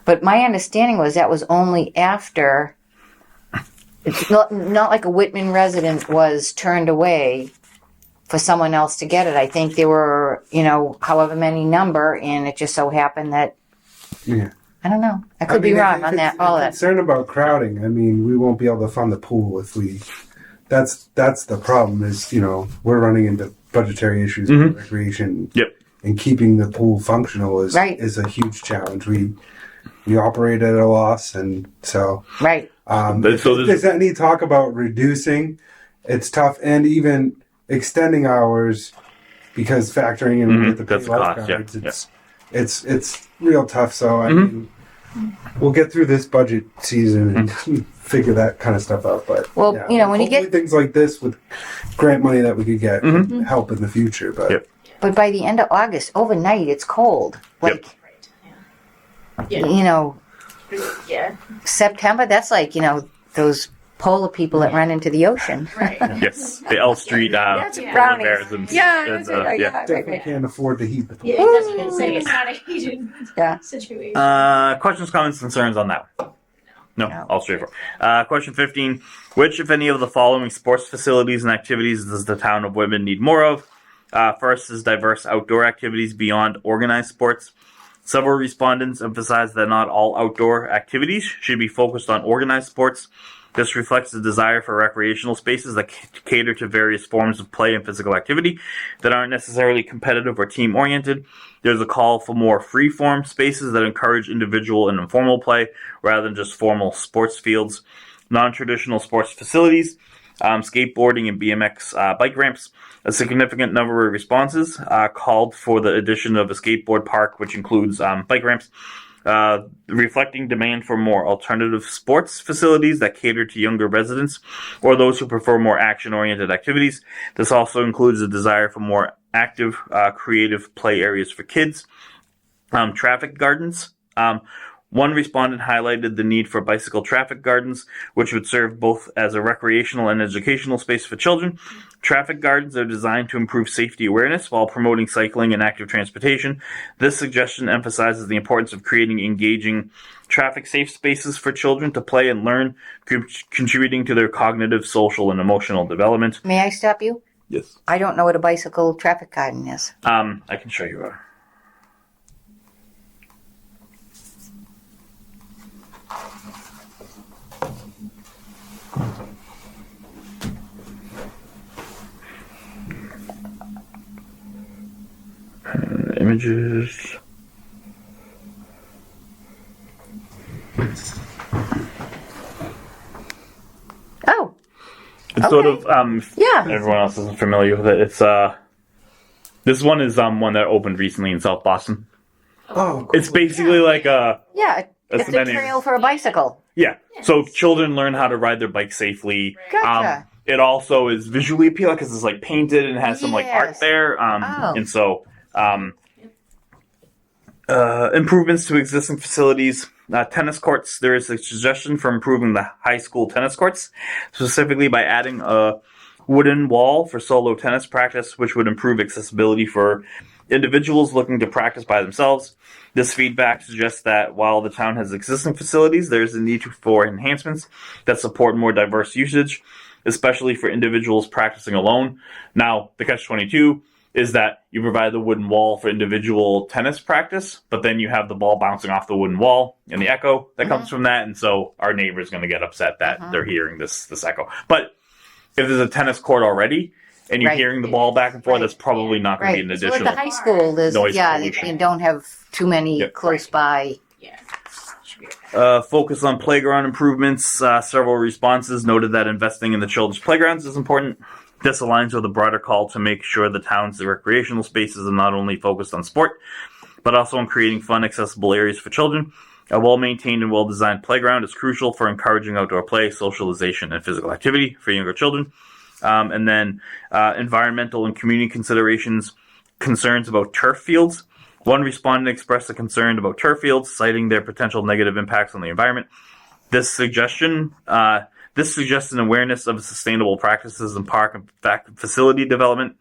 S1: But my understanding was that was only after. It's not like a Whitman resident was turned away for someone else to get it. I think there were, however many number, and it just so happened that I don't know. I could be wrong on that. All that.
S2: Concern about crowding. I mean, we won't be able to fund the pool if we. That's the problem. Is we're running into budgetary issues with recreation.
S4: Yep.
S2: And keeping the pool functional is a huge challenge. We operate at a loss, and so
S1: Right.
S2: If there's any talk about reducing, it's tough, and even extending hours because factoring in with the
S4: That's
S2: pay
S4: cost,
S2: lifeguards, it's real tough. So I mean, we'll get through this budget season and figure that kind of stuff out. But
S1: Well, when you get
S2: things like this with grant money that we could get can help in the future. But
S1: but by the end of August, overnight it's cold. Like
S3: Yeah.
S1: September, that's like those polar people that run into the ocean.
S3: Right.
S4: Yes, the L Street
S1: That's
S3: Yeah.
S1: brownies.
S4: bears and
S1: That's it.
S4: yeah.
S2: definitely can't afford to heat the pool.
S3: Yeah, that's what I'm saying. It's not a heated
S1: Yeah.
S3: situation.
S4: Questions, comments, concerns on that? No,
S1: No.
S4: all straightforward. Question 15. Which, if any, of the following sports facilities and activities does the town of Whitman need more of? First is diverse outdoor activities beyond organized sports. Several respondents emphasized that not all outdoor activities should be focused on organized sports. This reflects the desire for recreational spaces that cater to various forms of play and physical activity that aren't necessarily competitive or team-oriented. There's a call for more free-form spaces that encourage individual and informal play rather than just formal sports fields. Non-traditional sports facilities, skateboarding and BMX bike ramps. A significant number of responses called for the addition of a skateboard park, which includes bike ramps, reflecting demand for more alternative sports facilities that cater to younger residents or those who prefer more action-oriented activities. This also includes a desire for more active, creative play areas for kids. Traffic gardens. One respondent highlighted the need for bicycle traffic gardens, which would serve both as a recreational and educational space for children. Traffic gardens are designed to improve safety awareness while promoting cycling and active transportation. This suggestion emphasizes the importance of creating engaging, traffic-safe spaces for children to play and learn, contributing to their cognitive, social, and emotional development.
S1: May I stop you?
S4: Yes.
S1: I don't know what a bicycle traffic garden is.
S4: I can show you. Images.
S1: Oh,
S4: It's sort of
S1: yeah.
S4: everyone else isn't familiar with it. It's this one is one that opened recently in South Boston.
S2: Oh,
S4: It's basically like a
S1: Yeah, it's a
S4: cemented-
S1: trail for a bicycle.
S4: yeah. So children learn how to ride their bike safely.
S1: Gotcha.
S4: It also is visually appealing because it's like painted and has some like art
S1: Yes.
S4: there.
S1: Oh.
S4: And so improvements to existing facilities. Tennis courts. There is a suggestion for improving the high school tennis courts, specifically by adding a wooden wall for solo tennis practice, which would improve accessibility for individuals looking to practice by themselves. This feedback suggests that while the town has existing facilities, there is a need for enhancements that support more diverse usage, especially for individuals practicing alone. Now, the catch-22 is that you provide the wooden wall for individual tennis practice, but then you have the ball bouncing off the wooden wall and the echo that comes from that, and so our neighbor's going to get upset that they're hearing this echo. But if there's a tennis court already and you're
S1: Right.
S4: hearing the ball back and forth,
S1: Right.
S4: that's probably not going to be an
S1: Right. So
S4: additional.
S1: at the high school, there's
S4: noise
S1: you
S4: pollution.
S1: don't have too many
S4: Yep.
S1: close by.
S3: Yeah. Should be okay.
S4: Focus on playground improvements. Several responses noted that investing in the children's playgrounds is important. This aligns with a broader call to make sure the town's recreational spaces are not only focused on sport, but also on creating fun, accessible areas for children. A well-maintained and well-designed playground is crucial for encouraging outdoor play, socialization, and physical activity for younger children. And then environmental and community considerations, concerns about turf fields. One respondent expressed a concern about turf fields, citing their potential negative impacts on the environment. This suggests an awareness of sustainable practices in park and facility development.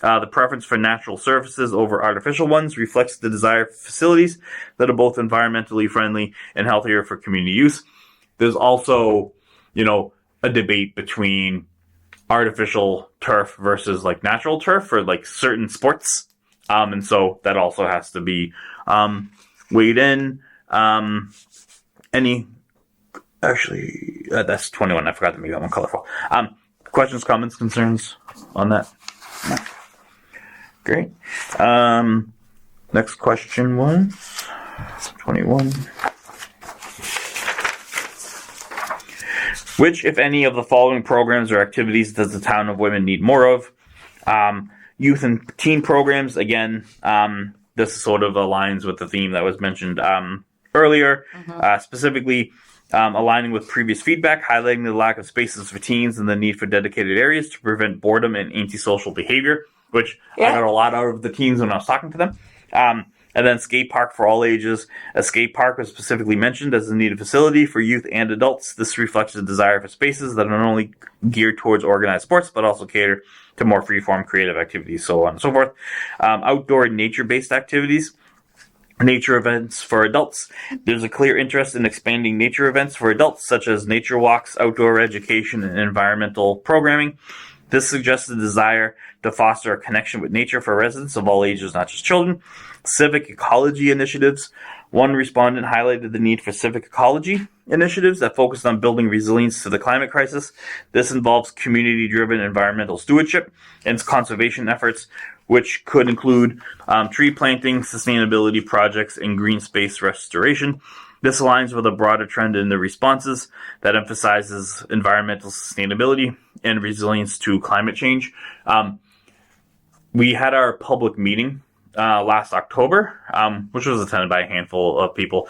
S4: The preference for natural surfaces over artificial ones reflects the desire for facilities that are both environmentally friendly and healthier for community use. There's also, a debate between artificial turf versus like natural turf for like certain sports. And so that also has to be weighed in. That's 21. I forgot to make that one colorful. Questions, comments, concerns on that? No. Great. Next question was 21. Which, if any, of the following programs or activities does the town of Whitman need more of? Youth and teen programs. Again, this sort of aligns with the theme that was mentioned earlier. Specifically, aligning with previous feedback, highlighting the lack of spaces for teens and the need for dedicated areas to prevent boredom and antisocial behavior, which I got a lot out of the teens when I was talking to them. And then skate park for all ages. A skate park was specifically mentioned as a needed facility for youth and adults. This reflects the desire for spaces that are not only geared towards organized sports, but also cater to more free-form creative activities, so on and so forth. Outdoor nature-based activities. Nature events for adults. There's a clear interest in expanding nature events for adults, such as nature walks, outdoor education, and environmental programming. This suggests a desire to foster a connection with nature for residents of all ages, not just children. Civic ecology initiatives. One respondent highlighted the need for civic ecology initiatives that focused on building resilience to the climate crisis. This involves community-driven environmental stewardship and conservation efforts, which could include tree planting, sustainability projects, and green space restoration. This aligns with a broader trend in the responses that emphasizes environmental sustainability and resilience to climate change. We had our public meeting last October, which was attended by a handful of people,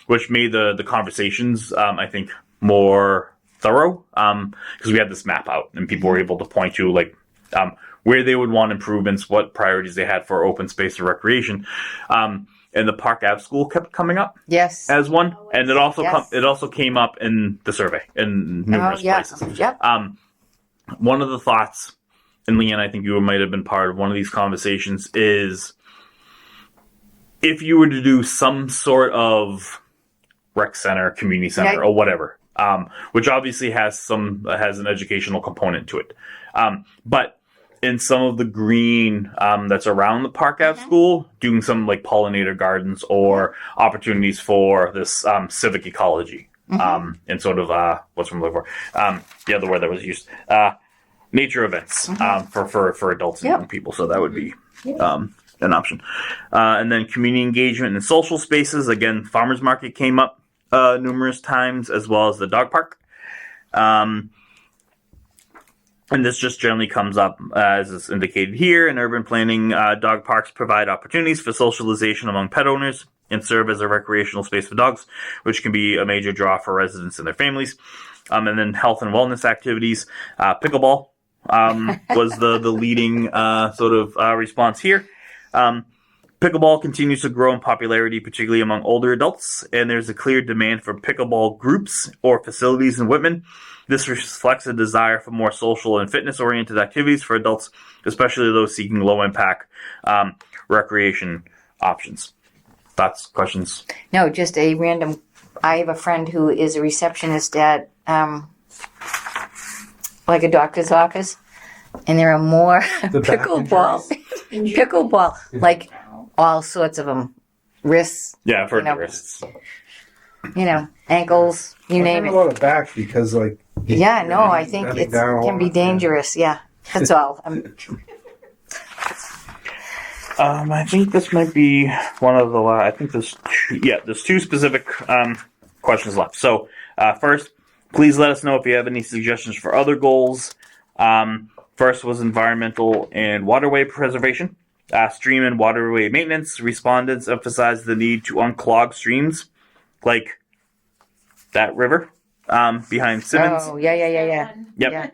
S4: which made the conversations, I think, more thorough, because we had this map out and people were able to point to where they would want improvements, what priorities they had for open space and recreation. And the Park Ave School kept coming up as one, and it also came up in the survey in numerous places.
S1: Yep.
S4: One of the thoughts, and Leanne, I think you might have been part of one of these conversations, is if you were to do some sort of rec center, community center, or whatever, which obviously has an educational component to it, but in some of the green that's around the Park Ave School, doing some like pollinator gardens or opportunities for this civic ecology, and sort of what's I'm looking for, the other word that was used, nature events for adults and young people. So that would be an option. And then community engagement and social spaces. Again, farmers market came up numerous times, as well as the dog park. And this just generally comes up, as is indicated here, in urban planning. Dog parks provide opportunities for socialization among pet owners and serve as a recreational space for dogs, which can be a major draw for residents and their families. And then health and wellness activities. Pickleball was the leading response here. Pickleball continues to grow in popularity, particularly among older adults, and there's a clear demand for pickleball groups or facilities in Whitman. This reflects a desire for more social and fitness-oriented activities for adults, especially those seeking low-impact recreation options. Thoughts, questions?
S1: No, just a random. I have a friend who is a receptionist at like a doctor's office, and there are more pickleball, like all sorts of them, wrists.
S4: Yeah, I've heard the wrists.
S1: Ankles, you name it.
S2: A lot of back because I
S1: think it can be dangerous. Yeah, that's all.
S4: I think this might be one of the I think there's two specific questions left. So first, please let us know if you have any suggestions for other goals. First was environmental and waterway preservation. Stream and waterway maintenance. Respondents emphasized the need to unclog streams like that river behind Simmons.
S1: Oh, yeah.
S4: Yep.
S1: Yeah.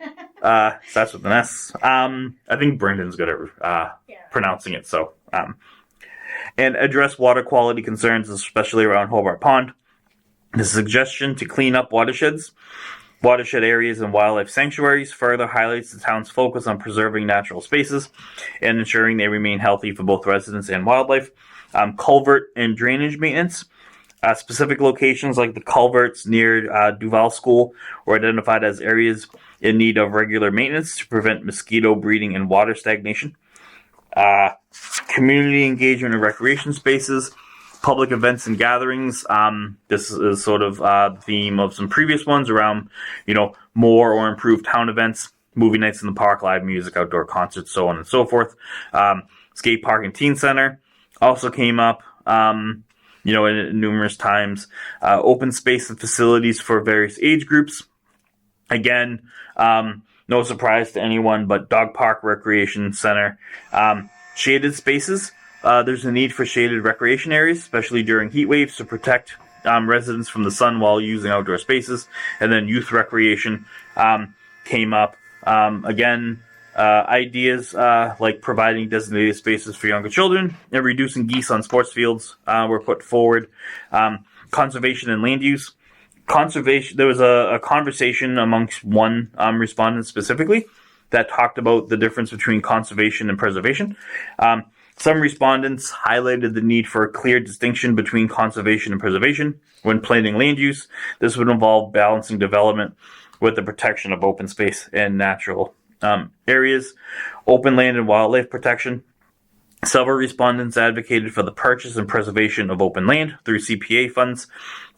S4: That's with an S. I think Brendan's good at pronouncing it. So, and address water quality concerns, especially around Hobart Pond. The suggestion to clean up watershed areas and wildlife sanctuaries further highlights the town's focus on preserving natural spaces and ensuring they remain healthy for both residents and wildlife. Culvert and drainage maintenance. Specific locations like the culverts near Duval School were identified as areas in need of regular maintenance to prevent mosquito breeding and water stagnation. Community engagement and recreation spaces. Public events and gatherings. This is sort of the theme of some previous ones around, more or improved town events, movie nights in the park, live music, outdoor concerts, so on and so forth. Skate park and teen center also came up, numerous times. Open space and facilities for various age groups. Again, no surprise to anyone, but dog park, recreation center, shaded spaces. There's a need for shaded recreation areas, especially during heat waves, to protect residents from the sun while using outdoor spaces. And then youth recreation came up. Ideas like providing designated spaces for younger children and reducing geese on sports fields were put forward. Conservation and land use. Conservation. There was a conversation amongst one respondent specifically that talked about the difference between conservation and preservation. Some respondents highlighted the need for a clear distinction between conservation and preservation when planning land use. This would involve balancing development with the protection of open space and natural areas. Open land and wildlife protection. Several respondents advocated for the purchase and preservation of open land through CPA funds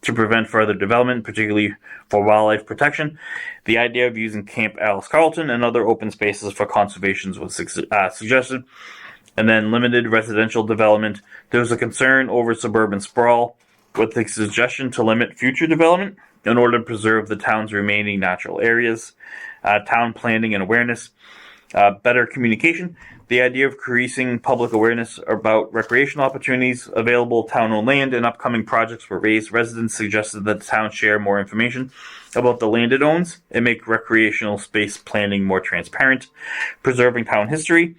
S4: to prevent further development, particularly for wildlife protection. The idea of using Camp Alice Carlton and other open spaces for conservation was suggested. And then limited residential development. There was a concern over suburban sprawl with the suggestion to limit future development in order to preserve the town's remaining natural areas. Town planning and awareness. Better communication. The idea of increasing public awareness about recreational opportunities, available town-owned land, and upcoming projects were raised. Residents suggested that the town share more information about the land it owns and make recreational space planning more transparent. Preserving town history.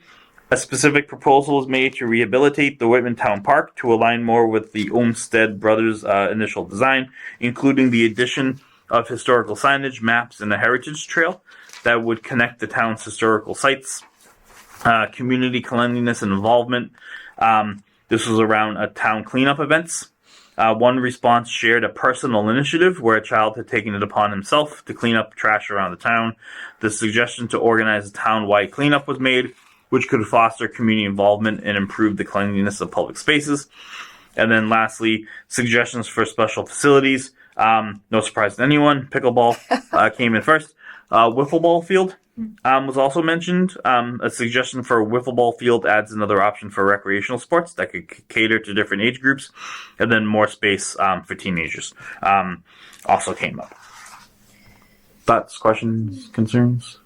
S4: A specific proposal was made to rehabilitate the Whitman Town Park to align more with the Olmsted Brothers' initial design, including the addition of historical signage, maps, and a heritage trail that would connect the town's historical sites. Community cleanliness and involvement. This was around town cleanup events. One response shared a personal initiative where a child had taken it upon himself to clean up trash around the town. The suggestion to organize a town-wide cleanup was made, which could foster community involvement and improve the cleanliness of public spaces. And then lastly, suggestions for special facilities. No surprise to anyone, pickleball came in first. Wiffle ball field was also mentioned. A suggestion for a wiffle ball field adds another option for recreational sports that could cater to different age groups. And then more space for teenagers also came up. Thoughts, questions, concerns?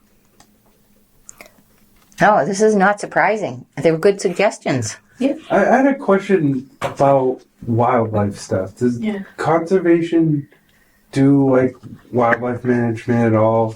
S1: No, this is not surprising. They were good suggestions.
S3: Yeah.
S2: I had a question about wildlife stuff. Does conservation do like wildlife management at all?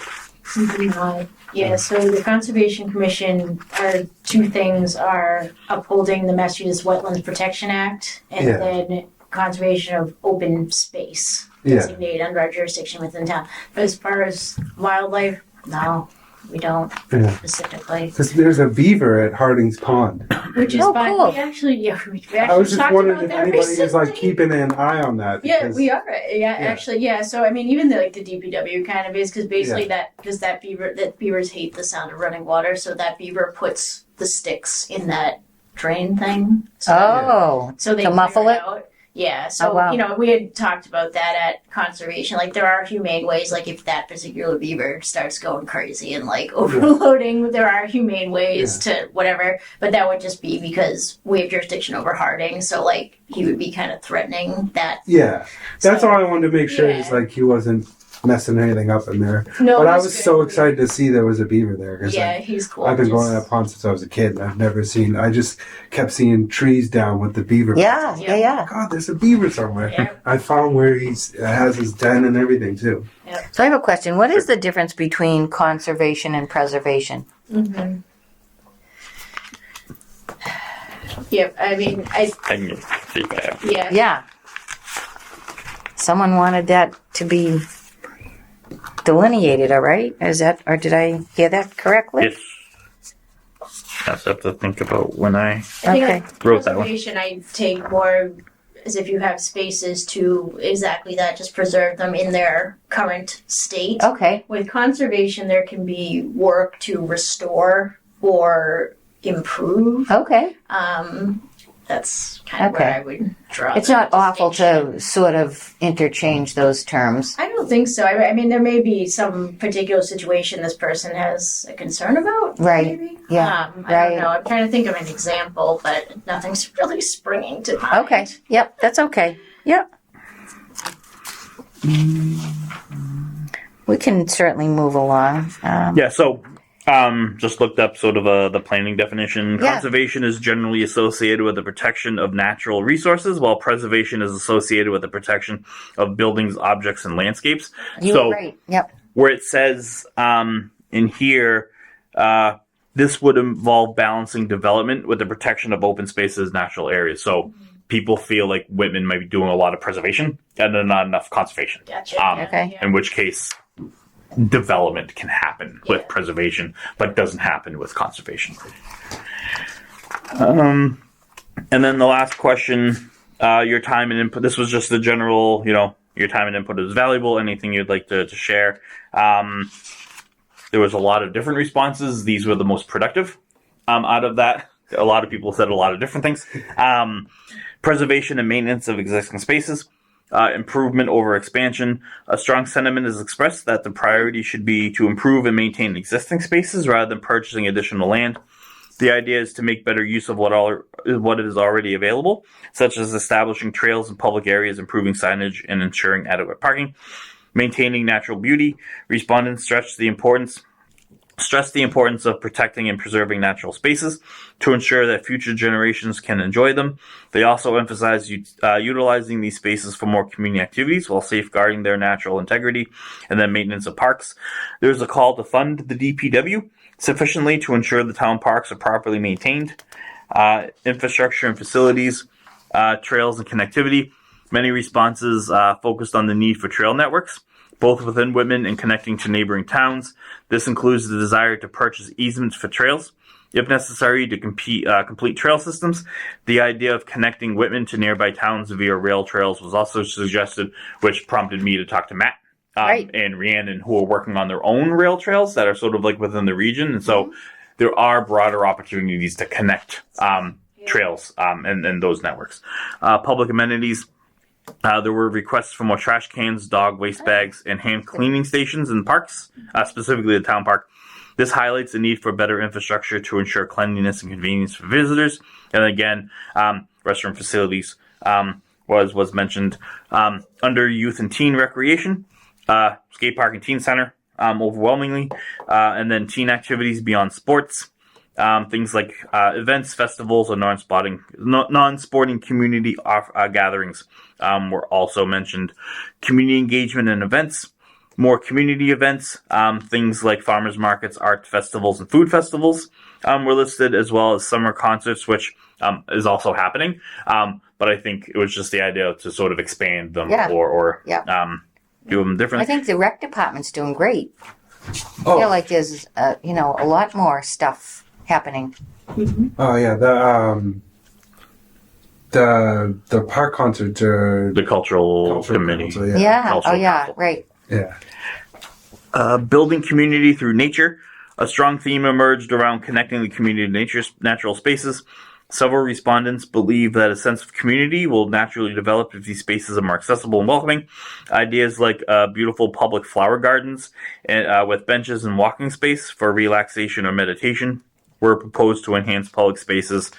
S3: Yeah, so the Conservation Commission, our two things are upholding the Massachusetts Wetlands Protection Act and then conservation of open space designated under our jurisdiction within town. But as far as wildlife, no, we don't specifically.
S2: Because there's a beaver at Harding's Pond.
S3: Which is fine.
S1: Cool.
S3: We actually
S2: I was just
S3: talked
S2: wondering
S3: about
S2: if
S3: that
S2: anybody
S3: recently.
S2: is like keeping an eye on that.
S3: Yeah,
S2: because-
S3: we are. Actually, So I mean, even the DPW kind of is because basically that beavers hate the sound of running water, so that beaver puts the sticks in that drain thing. So they
S1: to muffle
S3: clear
S1: it?
S3: out. Yeah, so
S1: wow.
S3: we had talked about that at conservation. Like there are humane ways. Like if that particular beaver starts going crazy and like overloading, there are humane ways to whatever. But that would just be because we have jurisdiction over Harding, so like he would be kind of threatening that.
S2: Yeah, that's
S3: So,
S2: all I wanted to make sure is like he wasn't messing anything up in there.
S3: No,
S2: but I
S3: he's
S2: was
S3: good.
S2: so excited to see there was a beaver there. Cause
S3: He's cool.
S2: I've been going to that pond since I was a kid, and I've never seen. I just kept seeing trees down with the beaver.
S1: Yeah.
S2: God, there's a beaver somewhere.
S3: Yeah.
S2: I found where he's has his den and everything too.
S1: So I have a question. What is the difference between conservation and preservation?
S3: Mm-hmm. Yep. I mean,
S4: I can get feedback.
S1: Yeah. Someone wanted that to be delineated, all right? Is that, or did I hear that correctly?
S4: Yes. I have to think about when I
S3: think
S1: Okay.
S3: like
S4: wrote that one.
S3: preservation, I take more as if you have spaces to exactly that, just preserve them in their current state.
S1: Okay.
S3: With conservation, there can be work to restore or improve.
S1: Okay.
S3: That's kind of
S1: Okay.
S3: where I would draw.
S1: It's
S3: the
S1: not awful
S3: distinction.
S1: to sort of interchange those terms.
S3: I don't think so. I mean, there may be some particular situation this person has a concern about.
S1: Right.
S3: Maybe.
S1: Yeah.
S3: I
S1: Right.
S3: don't know. I'm trying to think of an example, but nothing's really springing to mind.
S1: Okay. Yep. That's okay. Yep. We can certainly move along.
S4: Yeah, so just looked up sort of the planning definition.
S1: Yeah.
S4: Conservation is generally associated with the protection of natural resources, while preservation is associated with the protection of buildings, objects, and landscapes.
S1: You
S4: so
S1: were right. Yep.
S4: where it says in here, this would involve balancing development with the protection of open spaces, natural areas. So people feel like Whitman might be doing a lot of preservation and then not enough conservation.
S3: Gotcha.
S1: Okay.
S3: Yeah.
S4: In which case, development can happen with preservation, but doesn't happen with conservation. And then the last question, your time and input. This was just the general, your time and input is valuable. Anything you'd like to share? There was a lot of different responses. These were the most productive out of that. A lot of people said a lot of different things. Preservation and maintenance of existing spaces. Improvement over expansion. A strong sentiment is expressed that the priority should be to improve and maintain existing spaces rather than purchasing additional land. The idea is to make better use of what is already available, such as establishing trails in public areas, improving signage, and ensuring adequate parking. Maintaining natural beauty. Respondents stress the importance of protecting and preserving natural spaces to ensure that future generations can enjoy them. They also emphasize utilizing these spaces for more community activities while safeguarding their natural integrity, and then maintenance of parks. There's a call to fund the DPW sufficiently to ensure the town parks are properly maintained. Infrastructure and facilities, trails and connectivity. Many responses focused on the need for trail networks, both within Whitman and connecting to neighboring towns. This includes the desire to purchase easements for trails, if necessary, to complete trail systems. The idea of connecting Whitman to nearby towns via rail trails was also suggested, which prompted me to talk to Matt and Rhiannon, who are working on their own rail trails that are sort of like within the region. And so there are broader opportunities to connect trails and those networks. Public amenities. There were requests for more trash cans, dog waste bags, and hand cleaning stations in parks, specifically the town park. This highlights the need for better infrastructure to ensure cleanliness and convenience for visitors. And again, restroom facilities was mentioned. Under youth and teen recreation, skate park and teen center, overwhelmingly, and then teen activities beyond sports. Things like events, festivals, or non-sporting community gatherings were also mentioned. Community engagement and events, more community events, things like farmers markets, art festivals, and food festivals were listed, as well as summer concerts, which is also happening. But I think it was just the idea to sort of expand them or do them differently.
S1: I think the rec department's doing great. I feel like there's a lot more stuff happening.
S2: Oh yeah, the park concerts are
S4: The cultural committee.
S2: council,
S1: Yeah.
S4: Cultural
S1: Oh yeah.
S4: council.
S1: Right.
S2: Yeah.
S4: Building community through nature. A strong theme emerged around connecting the community to natural spaces. Several respondents believe that a sense of community will naturally develop if these spaces are more accessible and welcoming. Ideas like beautiful public flower gardens with benches and walking space for relaxation or meditation were proposed to enhance public spaces.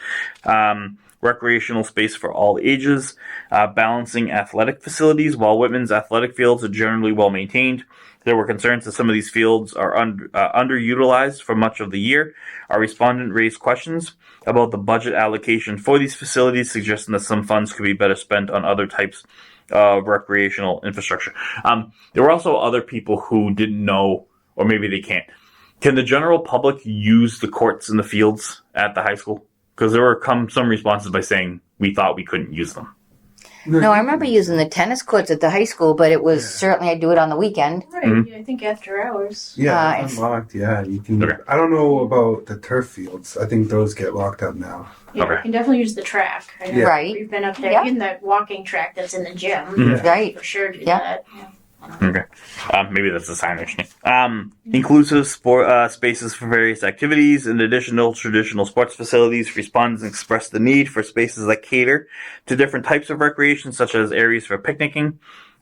S4: Recreational space for all ages. Balancing athletic facilities. While Whitman's athletic fields are generally well maintained, there were concerns that some of these fields are underutilized for much of the year. Our respondent raised questions about the budget allocation for these facilities, suggesting that some funds could be better spent on other types of recreational infrastructure. There were also other people who didn't know, or maybe they can't. Can the general public use the courts and the fields at the high school? Because there were some responses by saying we thought we couldn't use them.
S1: No, I remember using the tennis courts at the high school, but it was certainly I'd do it on the weekend.
S3: Right. I think after hours.
S2: Yeah, it's unlocked. Yeah, you can.
S4: Okay.
S2: I don't know about the turf fields. I think those get locked up now.
S3: Yeah,
S4: Okay.
S3: you can definitely use the track. I know
S1: Right.
S3: We've been up there
S1: Yeah.
S3: in that walking track that's in the gym.
S2: Yeah.
S1: Right.
S3: For sure do
S1: Yeah.
S3: that. Yeah.
S4: Okay. Maybe that's the signage name. Inclusive spaces for various activities. In addition to traditional sports facilities, respondents expressed the need for spaces that cater to different types of recreation, such as areas for picnicking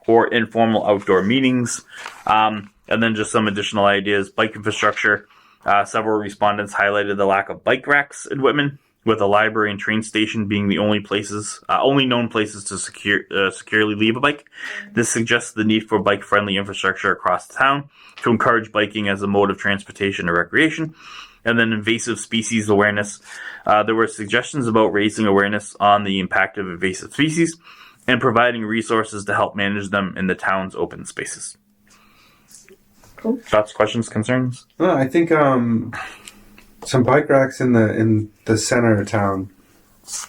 S4: or informal outdoor meetings. And then just some additional ideas. Bike infrastructure. Several respondents highlighted the lack of bike racks in Whitman, with a library and train station being the only known places to securely leave a bike. This suggests the need for bike-friendly infrastructure across the town to encourage biking as a mode of transportation or recreation. And then invasive species awareness. There were suggestions about raising awareness on the impact of invasive species and providing resources to help manage them in the town's open spaces.
S3: Cool.
S4: Thoughts, questions, concerns?
S2: I think some bike racks in the center of town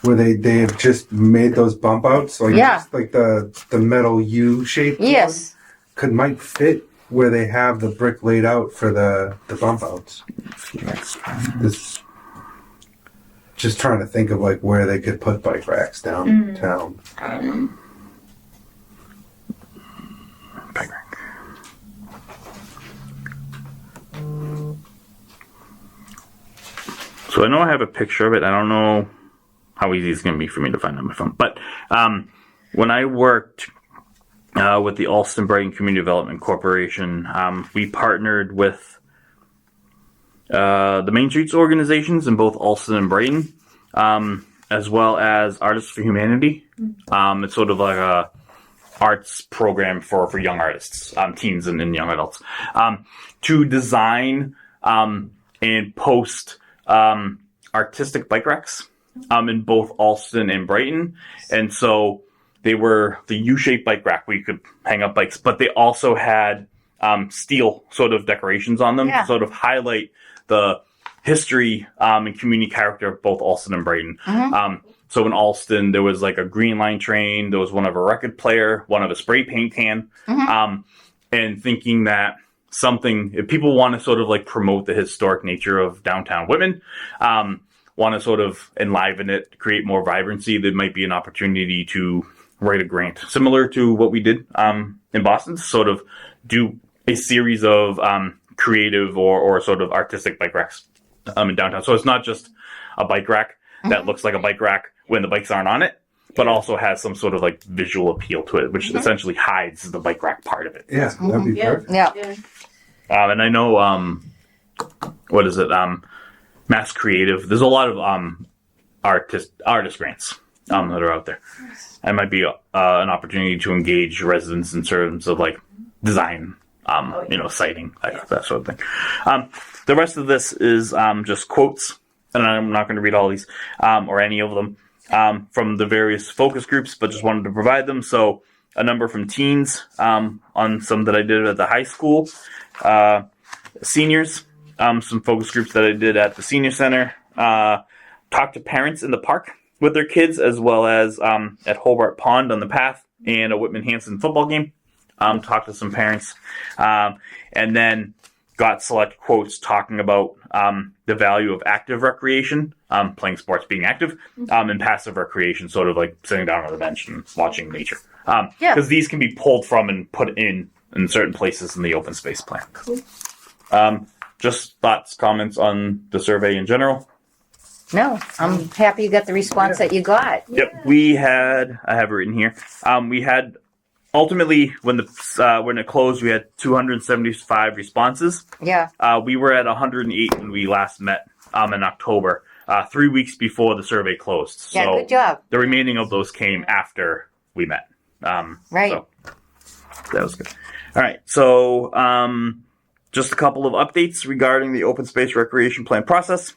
S2: where they have just made those bump outs, like just like the metal U shape.
S1: Yes.
S2: Might fit where they have the brick laid out for the bump outs. This, just trying to think of like where they could put bike racks downtown.
S4: Bike rack. So I know I have a picture of it. I don't know how easy it's going to be for me to find on my phone. But when I worked with the Alston Brighton Community Development Corporation, we partnered with the Main Streets organizations in both Alston and Brighton, as well as Artists for Humanity. It's sort of like a arts program for young artists, teens and young adults, to design and post artistic bike racks in both Alston and Brighton. And so they were the U-shaped bike rack where you could hang up bikes, but they also had steel sort of decorations on them to sort of highlight the history and community character of both Alston and Brighton. So in Alston, there was like a Green Line train, there was one of a record player, one of a spray paint can, and thinking that if people want to sort of like promote the historic nature of downtown Whitman, want to sort of enliven it, create more vibrancy, there might be an opportunity to write a grant similar to what we did in Boston, to sort of do a series of creative or sort of artistic bike racks in downtown. So it's not just a bike rack that looks like a bike rack when the bikes aren't on it, but also has some sort of like visual appeal to it, which essentially hides the bike rack part of it.
S2: Yeah, that'd be perfect.
S1: Yeah.
S4: And I know, Mass Creative, there's a lot of artist grants that are out there. It might be an opportunity to engage residents in terms of like design, citing, that sort of thing. The rest of this is just quotes, and I'm not going to read all these or any of them from the various focus groups, but just wanted to provide them. So a number from teens on some that I did at the high school. Seniors, some focus groups that I did at the senior center, talked to parents in the park with their kids, as well as at Hobart Pond on the path and a Whitman Hanson football game. Talked to some parents, and then got select quotes talking about the value of active recreation, playing sports, being active, and passive recreation, sort of like sitting down on the bench and watching nature. Because these can be pulled from and put in certain places in the open space plan.
S3: Cool.
S4: Just thoughts, comments on the survey in general?
S1: No, I'm happy you got the response that you got.
S4: Yep, I have it written here. We had, ultimately, when it closed, we had 275 responses.
S1: Yeah.
S4: We were at 108 when we last met in October, 3 weeks before the survey closed. So
S1: Yeah, good job.
S4: The remaining of those came after we met.
S1: Right.
S4: So that was good. All right, so just a couple of updates regarding the open space recreation plan process.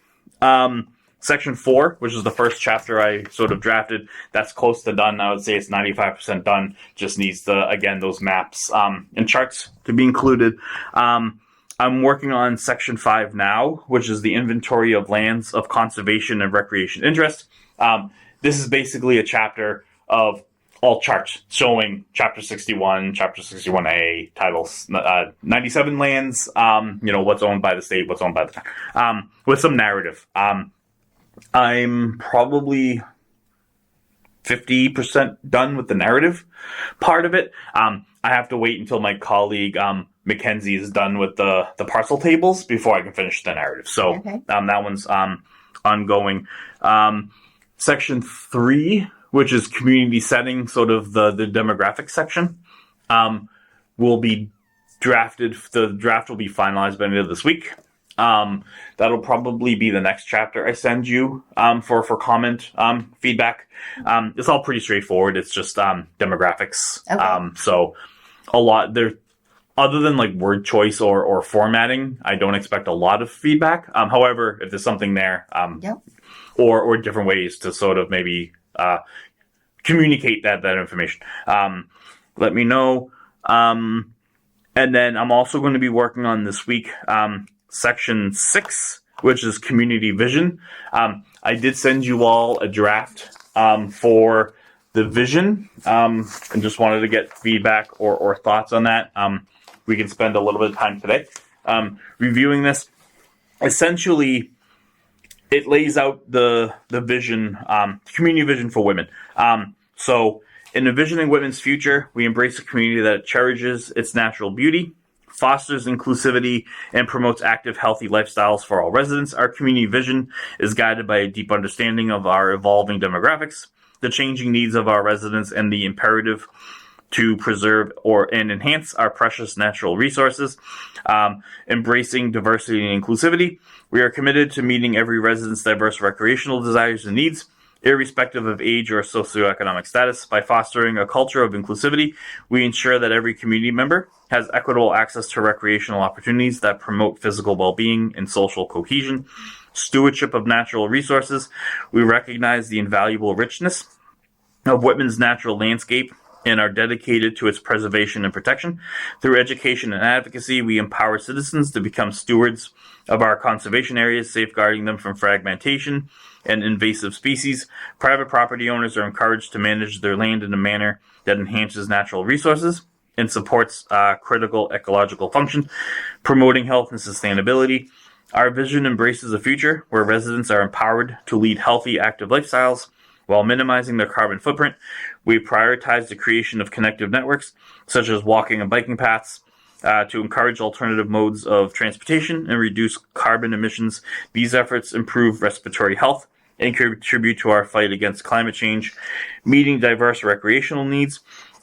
S4: Section 4, which is the first chapter I sort of drafted, that's close to done. I would say it's 95% done. Just needs those maps and charts to be included. I'm working on Section 5 now, which is the inventory of lands of conservation and recreation interest. This is basically a chapter of all charts showing Chapter 61, Chapter 61A, titles, 97 lands, what's owned by the state, what's owned by the town, with some narrative. I'm probably 50% done with the narrative part of it. I have to wait until my colleague Mackenzie is done with the parcel tables before I can finish the narrative. So
S1: Okay.
S4: that one's ongoing. Section 3, which is community setting, sort of the demographic section, will be drafted. The draft will be finalized by the end of this week. That'll probably be the next chapter I send you for comment feedback. It's all pretty straightforward. It's just demographics.
S1: Okay.
S4: So a lot there, other than like word choice or formatting, I don't expect a lot of feedback. However, if there's something there,
S1: Yep.
S4: or different ways to sort of maybe communicate that information, let me know. And then I'm also going to be working on this week section 6, which is community vision. I did send you all a draft for the vision, and just wanted to get feedback or thoughts on that. We can spend a little bit of time today reviewing this. Essentially, it lays out the vision, community vision for women. So in envisioning Whitman's future, we embrace a community that cherishes its natural beauty, fosters inclusivity, and promotes active, healthy lifestyles for all residents. Our community vision is guided by a deep understanding of our evolving demographics, the changing needs of our residents, and the imperative to preserve and enhance our precious natural resources. Embracing diversity and inclusivity, we are committed to meeting every resident's diverse recreational desires and needs, irrespective of age or socioeconomic status. By fostering a culture of inclusivity, we ensure that every community member has equitable access to recreational opportunities that promote physical well-being and social cohesion. Stewardship of natural resources, we recognize the invaluable richness of Whitman's natural landscape and are dedicated to its preservation and protection. Through education and advocacy, we empower citizens to become stewards of our conservation areas, safeguarding them from fragmentation and invasive species. Private property owners are encouraged to manage their land in a manner that enhances natural resources and supports critical ecological function, promoting health and sustainability. Our vision embraces a future where residents are empowered to lead healthy, active lifestyles while minimizing their carbon footprint. We prioritize the creation of connective networks, such as walking and biking paths, to encourage alternative modes of transportation and reduce carbon emissions. These efforts improve respiratory health and contribute to our fight against climate change. Meeting diverse recreational needs,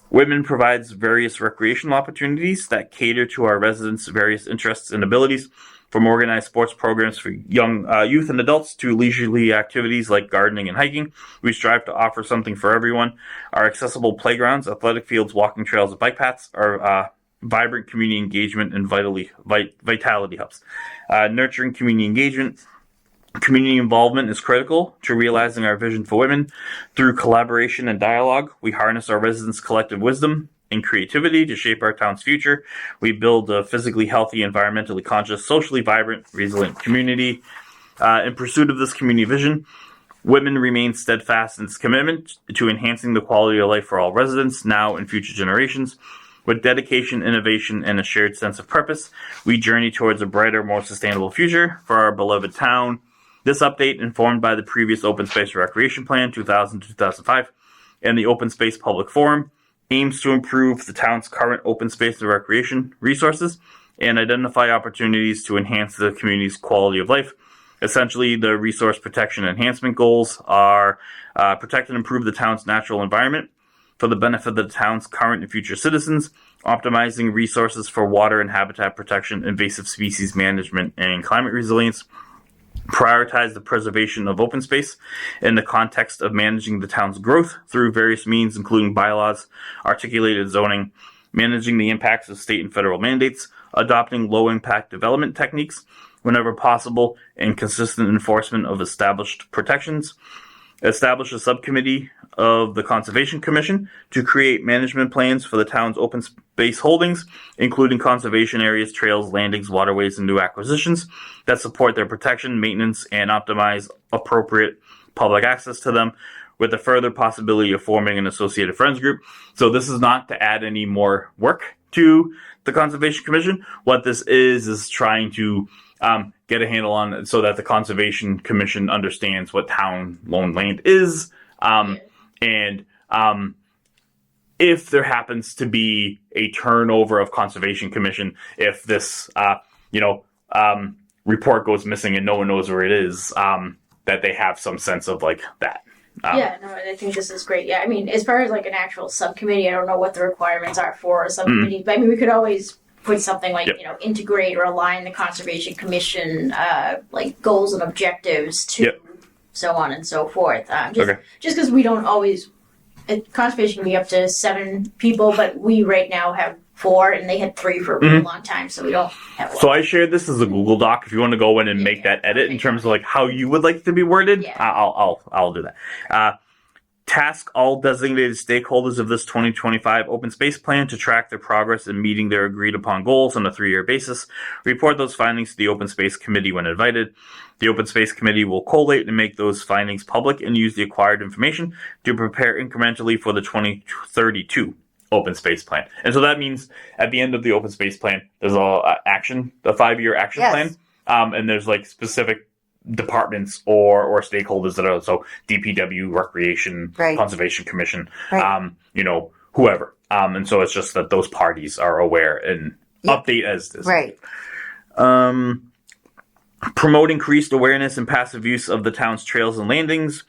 S4: Whitman provides various recreational opportunities that cater to our residents' various interests and abilities, from organized sports programs for young youth and adults to leisurely activities like gardening and hiking. We strive to offer something for everyone. Our accessible playgrounds, athletic fields, walking trails, and bike paths are vibrant community engagement and vitality hubs. Nurturing community engagement. Community involvement is critical to realizing our vision for Whitman. Through collaboration and dialogue, we harness our residents' collective wisdom and creativity to shape our town's future. We build a physically healthy, environmentally conscious, socially vibrant, resilient community. In pursuit of this community vision, Whitman remains steadfast in its commitment to enhancing the quality of life for all residents, now and future generations. With dedication, innovation, and a shared sense of purpose, we journey towards a brighter, more sustainable future for our beloved town. This update, informed by the previous Open Space Recreation Plan 2000-2005 and the Open Space Public Forum, aims to improve the town's current open space and recreation resources and identify opportunities to enhance the community's quality of life. Essentially, the resource protection enhancement goals are protect and improve the town's natural environment for the benefit of the town's current and future citizens, optimizing resources for water and habitat protection, invasive species management, and climate resilience. Prioritize the preservation of open space in the context of managing the town's growth through various means, including bylaws, articulated zoning, managing the impacts of state and federal mandates, adopting low-impact development techniques whenever possible, and consistent enforcement of established protections. Establish a subcommittee of the Conservation Commission to create management plans for the town's open space holdings, including conservation areas, trails, landings, waterways, and new acquisitions that support their protection, maintenance, and optimize appropriate public access to them, with the further possibility of forming an associated friends group. So this is not to add any more work to the Conservation Commission. What this is trying to get a handle on it so that the Conservation Commission understands what town-owned land is, and if there happens to be a turnover of Conservation Commission, if this, report goes missing and no one knows where it is, that they have some sense of like that.
S3: Yeah, no, I think this is great. Yeah, I mean, as far as like an actual subcommittee, I don't know what the requirements are for a subcommittee, but I mean, we could always put something like, integrate or align the Conservation Commission, like goals and objectives to so on and so forth. Just because we don't always, Conservation can be up to 7 people, but we right now have 4, and they had 3 for a really long time, so we don't have one.
S4: So I shared this as a Google Doc. If you want to go in and make that edit in terms of like how you would like it to be worded, I'll do that. Task all designated stakeholders of this 2025 open space plan to track their progress in meeting their agreed upon goals on a 3-year basis. Report those findings to the Open Space Committee when invited. The Open Space Committee will collate and make those findings public and use the acquired information to prepare incrementally for the 2032 open space plan. And so that means at the end of the open space plan, there's a 5-year action plan. And there's like specific departments or stakeholders that are so DPW, Recreation, Conservation Commission, whoever. And so it's just that those parties are aware and update as this.
S1: Right.
S4: Promote increased awareness and passive use of the town's trails and landings.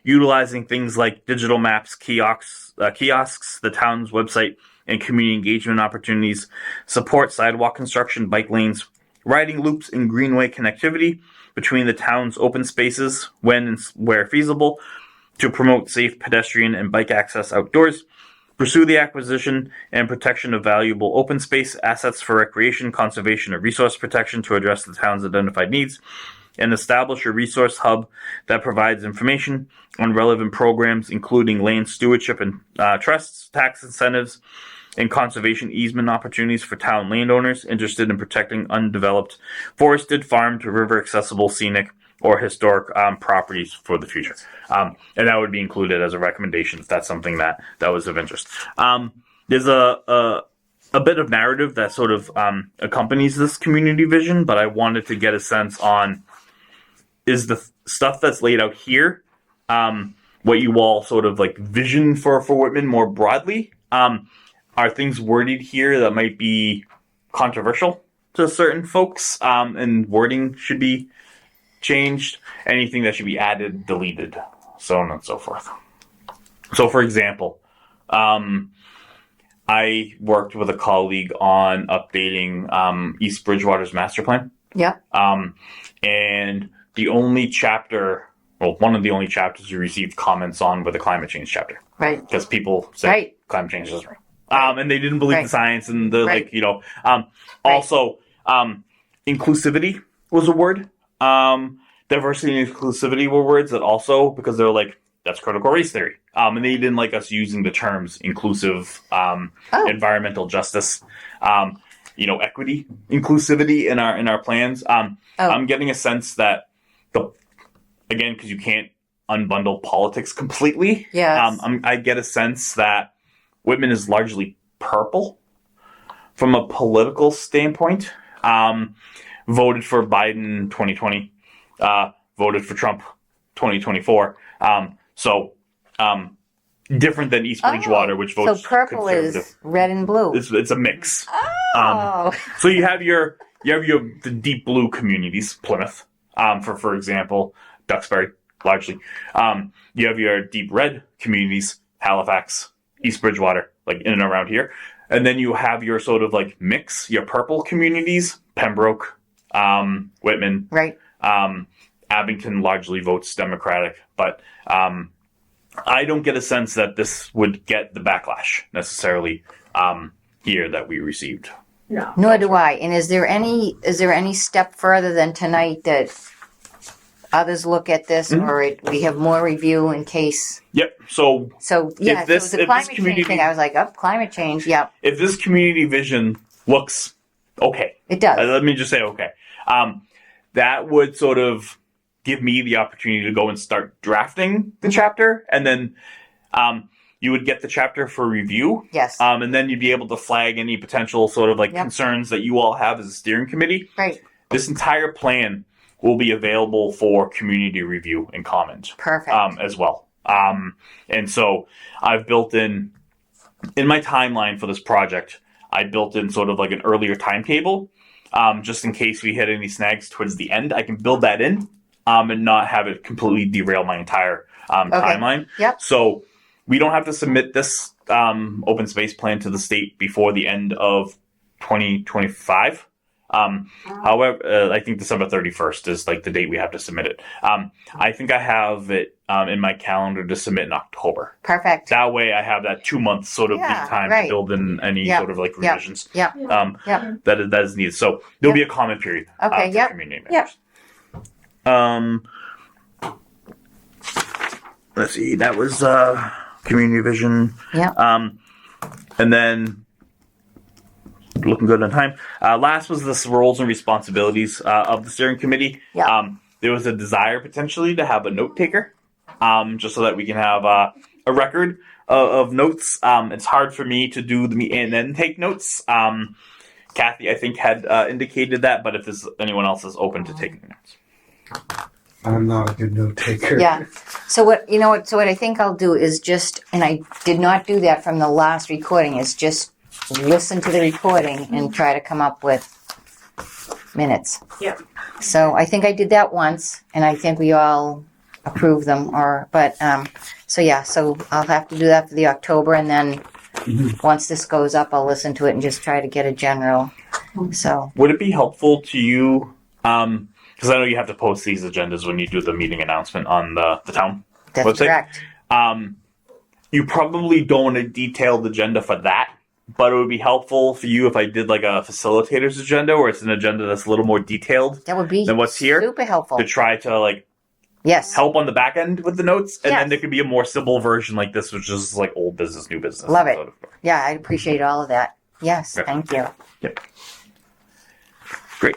S4: Utilizing things like digital maps, kiosks, the town's website, and community engagement opportunities. Support sidewalk construction, bike lanes, riding loops, and greenway connectivity between the town's open spaces when and where feasible to promote safe pedestrian and bike access outdoors. Pursue the acquisition and protection of valuable open space assets for recreation, conservation, and resource protection to address the town's identified needs. And establish a resource hub that provides information on relevant programs, including land stewardship and trusts, tax incentives, and conservation easement opportunities for town landowners interested in protecting undeveloped, forested, farmed, river accessible, scenic, or historic properties for the future. And that would be included as a recommendation if that's something that was of interest. There's a bit of narrative that sort of accompanies this community vision, but I wanted to get a sense on, is the stuff that's laid out here what you all sort of like vision for Whitman more broadly? Are things worded here that might be controversial to certain folks, and wording should be changed? Anything that should be added, deleted, so on and so forth. So, for example, I worked with a colleague on updating East Bridgewater's master plan.
S1: Yeah.
S4: And the only chapter, one of the only chapters we received comments on were the climate change chapter.
S1: Right.
S4: Because people said climate change is real. And they didn't believe the science and the also, inclusivity was a word. Diversity and inclusivity were words that also, because they're like, that's critical race theory. And they didn't like us using the terms inclusive, environmental justice, equity, inclusivity in our plans. I'm getting a sense that again, because you can't unbundle politics completely.
S1: Yes.
S4: I get a sense that Whitman is largely purple from a political standpoint. Voted for Biden 2020, voted for Trump 2024. Different than East Bridgewater, which votes
S1: so purple
S4: conservative.
S1: Is red and blue.
S4: It's a mix.
S1: Oh.
S4: So you have the deep blue communities, Plymouth, for example, Duxbury, largely. You have your deep red communities, Halifax, East Bridgewater, like in and around here. And then you have your sort of like mix, your purple communities, Pembroke, Whitman.
S1: Right.
S4: Abington largely votes Democratic, but I don't get a sense that this would get the backlash necessarily here that we received.
S3: No.
S1: Nor do I. And is there any step further than tonight that others look at this, or we have more review in case?
S4: Yep. So
S1: yeah. So the climate change thing, I was like, climate change. Yep.
S4: If this community vision looks okay,
S1: it does.
S4: Let me just say okay. That would sort of give me the opportunity to go and start drafting the chapter, and then you would get the chapter for review.
S1: Yes.
S4: And then you'd be able to flag any potential sort of like concerns that you all have as a steering committee.
S1: Right.
S4: This entire plan will be available for community review and comment.
S1: Perfect.
S4: As well. And so I've built in in my timeline for this project, I built in sort of like an earlier timetable, just in case we hit any snags towards the end. I can build that in, and not have it completely derail my entire timeline.
S1: Yep.
S4: So we don't have to submit this open space plan to the state before the end of 2025. However, I think December 31st is like the date we have to submit it. I think I have it in my calendar to submit in October.
S1: Perfect.
S4: That way I have that 2 months sort of lead time to build in any sort of like revisions
S1: Yep.
S4: that is needed. So there'll be a comment period
S1: Okay,
S4: for
S1: yep.
S4: community
S1: Yep.
S4: members. Let's see, that was community vision.
S1: Yeah.
S4: And then looking good on time. Last was the roles and responsibilities of the steering committee.
S1: Yeah.
S4: There was a desire potentially to have a note taker, just so that we can have a record of notes. It's hard for me to do the meeting and then take notes. Kathy, I think, had indicated that, but if anyone else is open to taking notes.
S2: I'm not a good note taker.
S1: Yeah. So what I think I'll do is just, and I did not do that from the last recording, is just listen to the recording and try to come up with minutes.
S3: Yep.
S1: So I think I did that once, and I think we all approved them. So I'll have to do that for the October, and then once this goes up, I'll listen to it and just try to get a general. So
S4: Would it be helpful to you? Because I know you have to post these agendas when you do the meeting announcement on the town
S1: that's
S4: website.
S1: correct.
S4: You probably don't want a detailed agenda for that, but it would be helpful for you if I did like a facilitator's agenda, where it's an agenda that's a little more detailed
S1: That would be
S4: than what's here,
S1: super helpful.
S4: to try to like
S1: Yes.
S4: help on the back end with the notes, and
S1: Yes.
S4: then there could be a more simple version like this, which is like old business, new business.
S1: Love it.
S4: Sort of.
S1: Yeah, I appreciate all of that. Yes,
S4: Yeah.
S1: thank you.
S4: Yep. Great.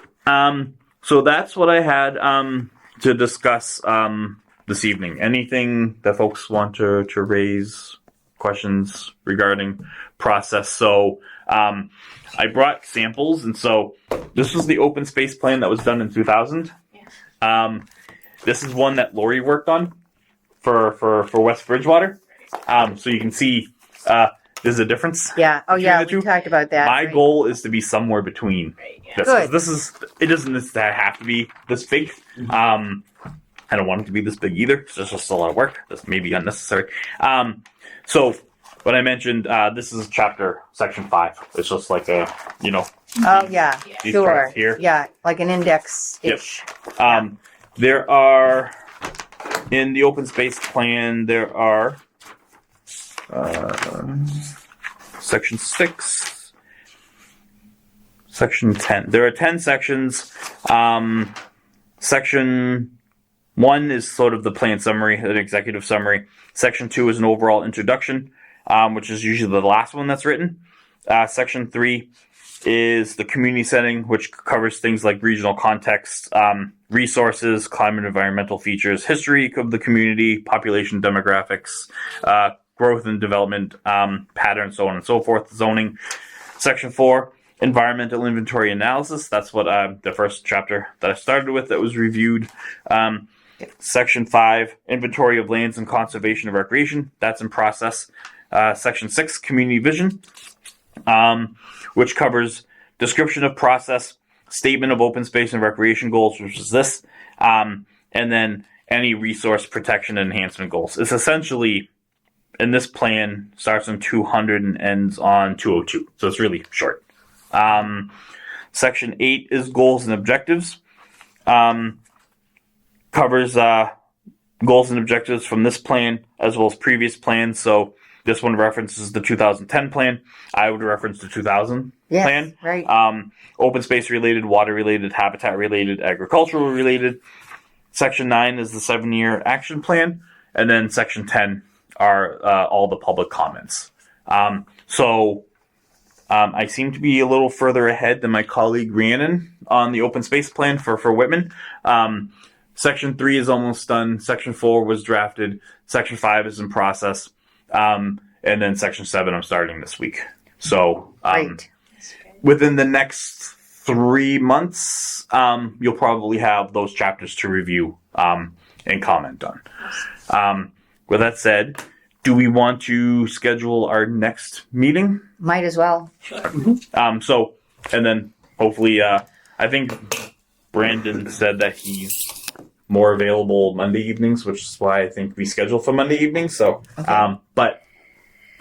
S4: So that's what I had to discuss this evening. Anything that folks want to raise questions regarding process? So I brought samples, and so this was the open space plan that was done in 2000. This is one that Lori worked on for West Bridgewater. So you can see there's a difference.
S1: Yeah. Oh,
S4: between
S1: yeah.
S4: the two.
S1: We talked about that.
S4: My
S1: right.
S4: goal is to be somewhere between. This.
S1: Good.
S4: It doesn't necessarily have to be this big. I don't want it to be this big either. It's just a lot of work. This may be unnecessary. So what I mentioned, this is section 5. It's just like a,
S1: Oh, yeah.
S4: these
S1: Sure.
S4: charts here.
S1: Yeah, like an index-ish.
S4: There are, in the open space plan, there are section 6, section 10. There are 10 sections. Section 1 is sort of the plan summary, an executive summary. Section 2 is an overall introduction, which is usually the last one that's written. Section 3 is the community setting, which covers things like regional context, resources, climate, environmental features, history of the community, population demographics, growth and development patterns, so on and so forth, zoning. Section 4, environmental inventory analysis. That's what the first chapter that I started with that was reviewed. Section 5, inventory of lands and conservation of recreation. That's in process. Section 6, community vision, which covers description of process, statement of open space and recreation goals, which is this, and then any resource protection and enhancement goals. It's essentially, in this plan, starts on 200 and ends on 202. So it's really short. Section 8 is goals and objectives. Covers goals and objectives from this plan as well as previous plans. So this one references the 2010 plan. I would reference the 2000
S1: Yes,
S4: plan.
S1: right.
S4: Open space related, water related, habitat related, agricultural related. Section 9 is the 7-year action plan. And then section 10 are all the public comments. So I seem to be a little further ahead than my colleague Rhiannon on the open space plan for Whitman. Section 3 is almost done. Section 4 was drafted. Section 5 is in process. And then section 7 I'm starting this week. So
S1: Great.
S4: within the next 3 months, you'll probably have those chapters to review and comment on. With that said, do we want to schedule our next meeting?
S1: Might as well.
S4: So, and then hopefully, I think Brandon said that he's more available Monday evenings, which is why I think we schedule for Monday evenings. So,
S1: Okay.
S4: but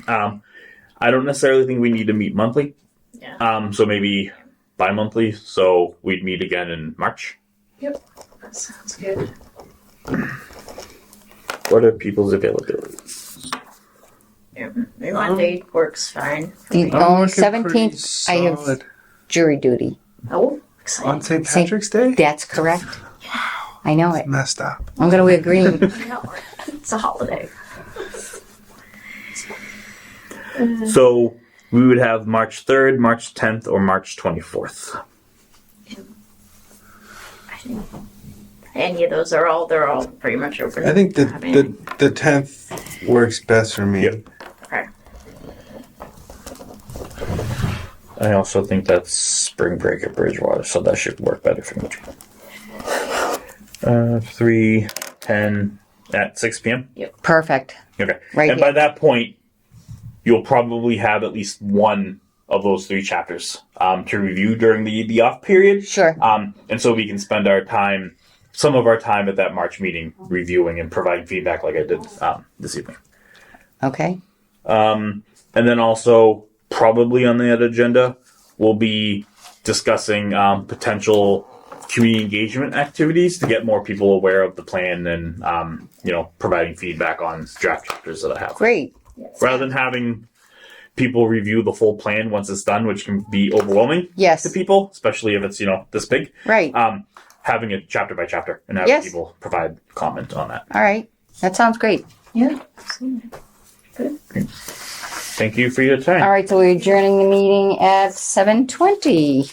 S4: I don't necessarily think we need to meet monthly.
S3: Yeah.
S4: So maybe bi-monthly. So we'd meet again in March.
S3: Yep. That sounds good.
S4: What are people's availability?
S3: Yeah. Monday works fine.
S1: The
S2: I'm
S1: only
S2: looking pretty
S1: 17th, I have
S2: solid.
S1: jury duty.
S3: Oh, exciting.
S2: On St. Patrick's Day?
S1: That's correct. I know it.
S2: Messed up.
S1: I'm going to wear green.
S3: No, it's a holiday.
S4: So we would have March 3rd, March 10th, or March 24th.
S3: Any of those they're all pretty much open.
S2: I think the 10th works best for me.
S4: Yep.
S3: Okay.
S4: I also think that's spring break at Bridgewater, so that should work better for me. 3:10 at 6 p.m.
S1: Perfect.
S4: Okay.
S1: Right
S4: and
S1: here.
S4: by that point, you'll probably have at least one of those 3 chapters to review during the off period.
S1: Sure.
S4: And so we can spend some of our time at that March meeting reviewing and providing feedback like I did this evening.
S1: Okay.
S4: And then also, probably on the agenda, we'll be discussing potential community engagement activities to get more people aware of the plan and, providing feedback on draft chapters that I have.
S1: Great.
S4: Rather than having people review the full plan once it's done, which can be overwhelming
S1: Yes.
S4: to people, especially if it's, this big.
S1: Right.
S4: Having it chapter by chapter and having
S1: Yes.
S4: people provide comment on that.
S1: All right. That sounds great.
S3: Yeah.
S4: Thank you for your time.
S1: All right. So we're adjourning the meeting at 7:20.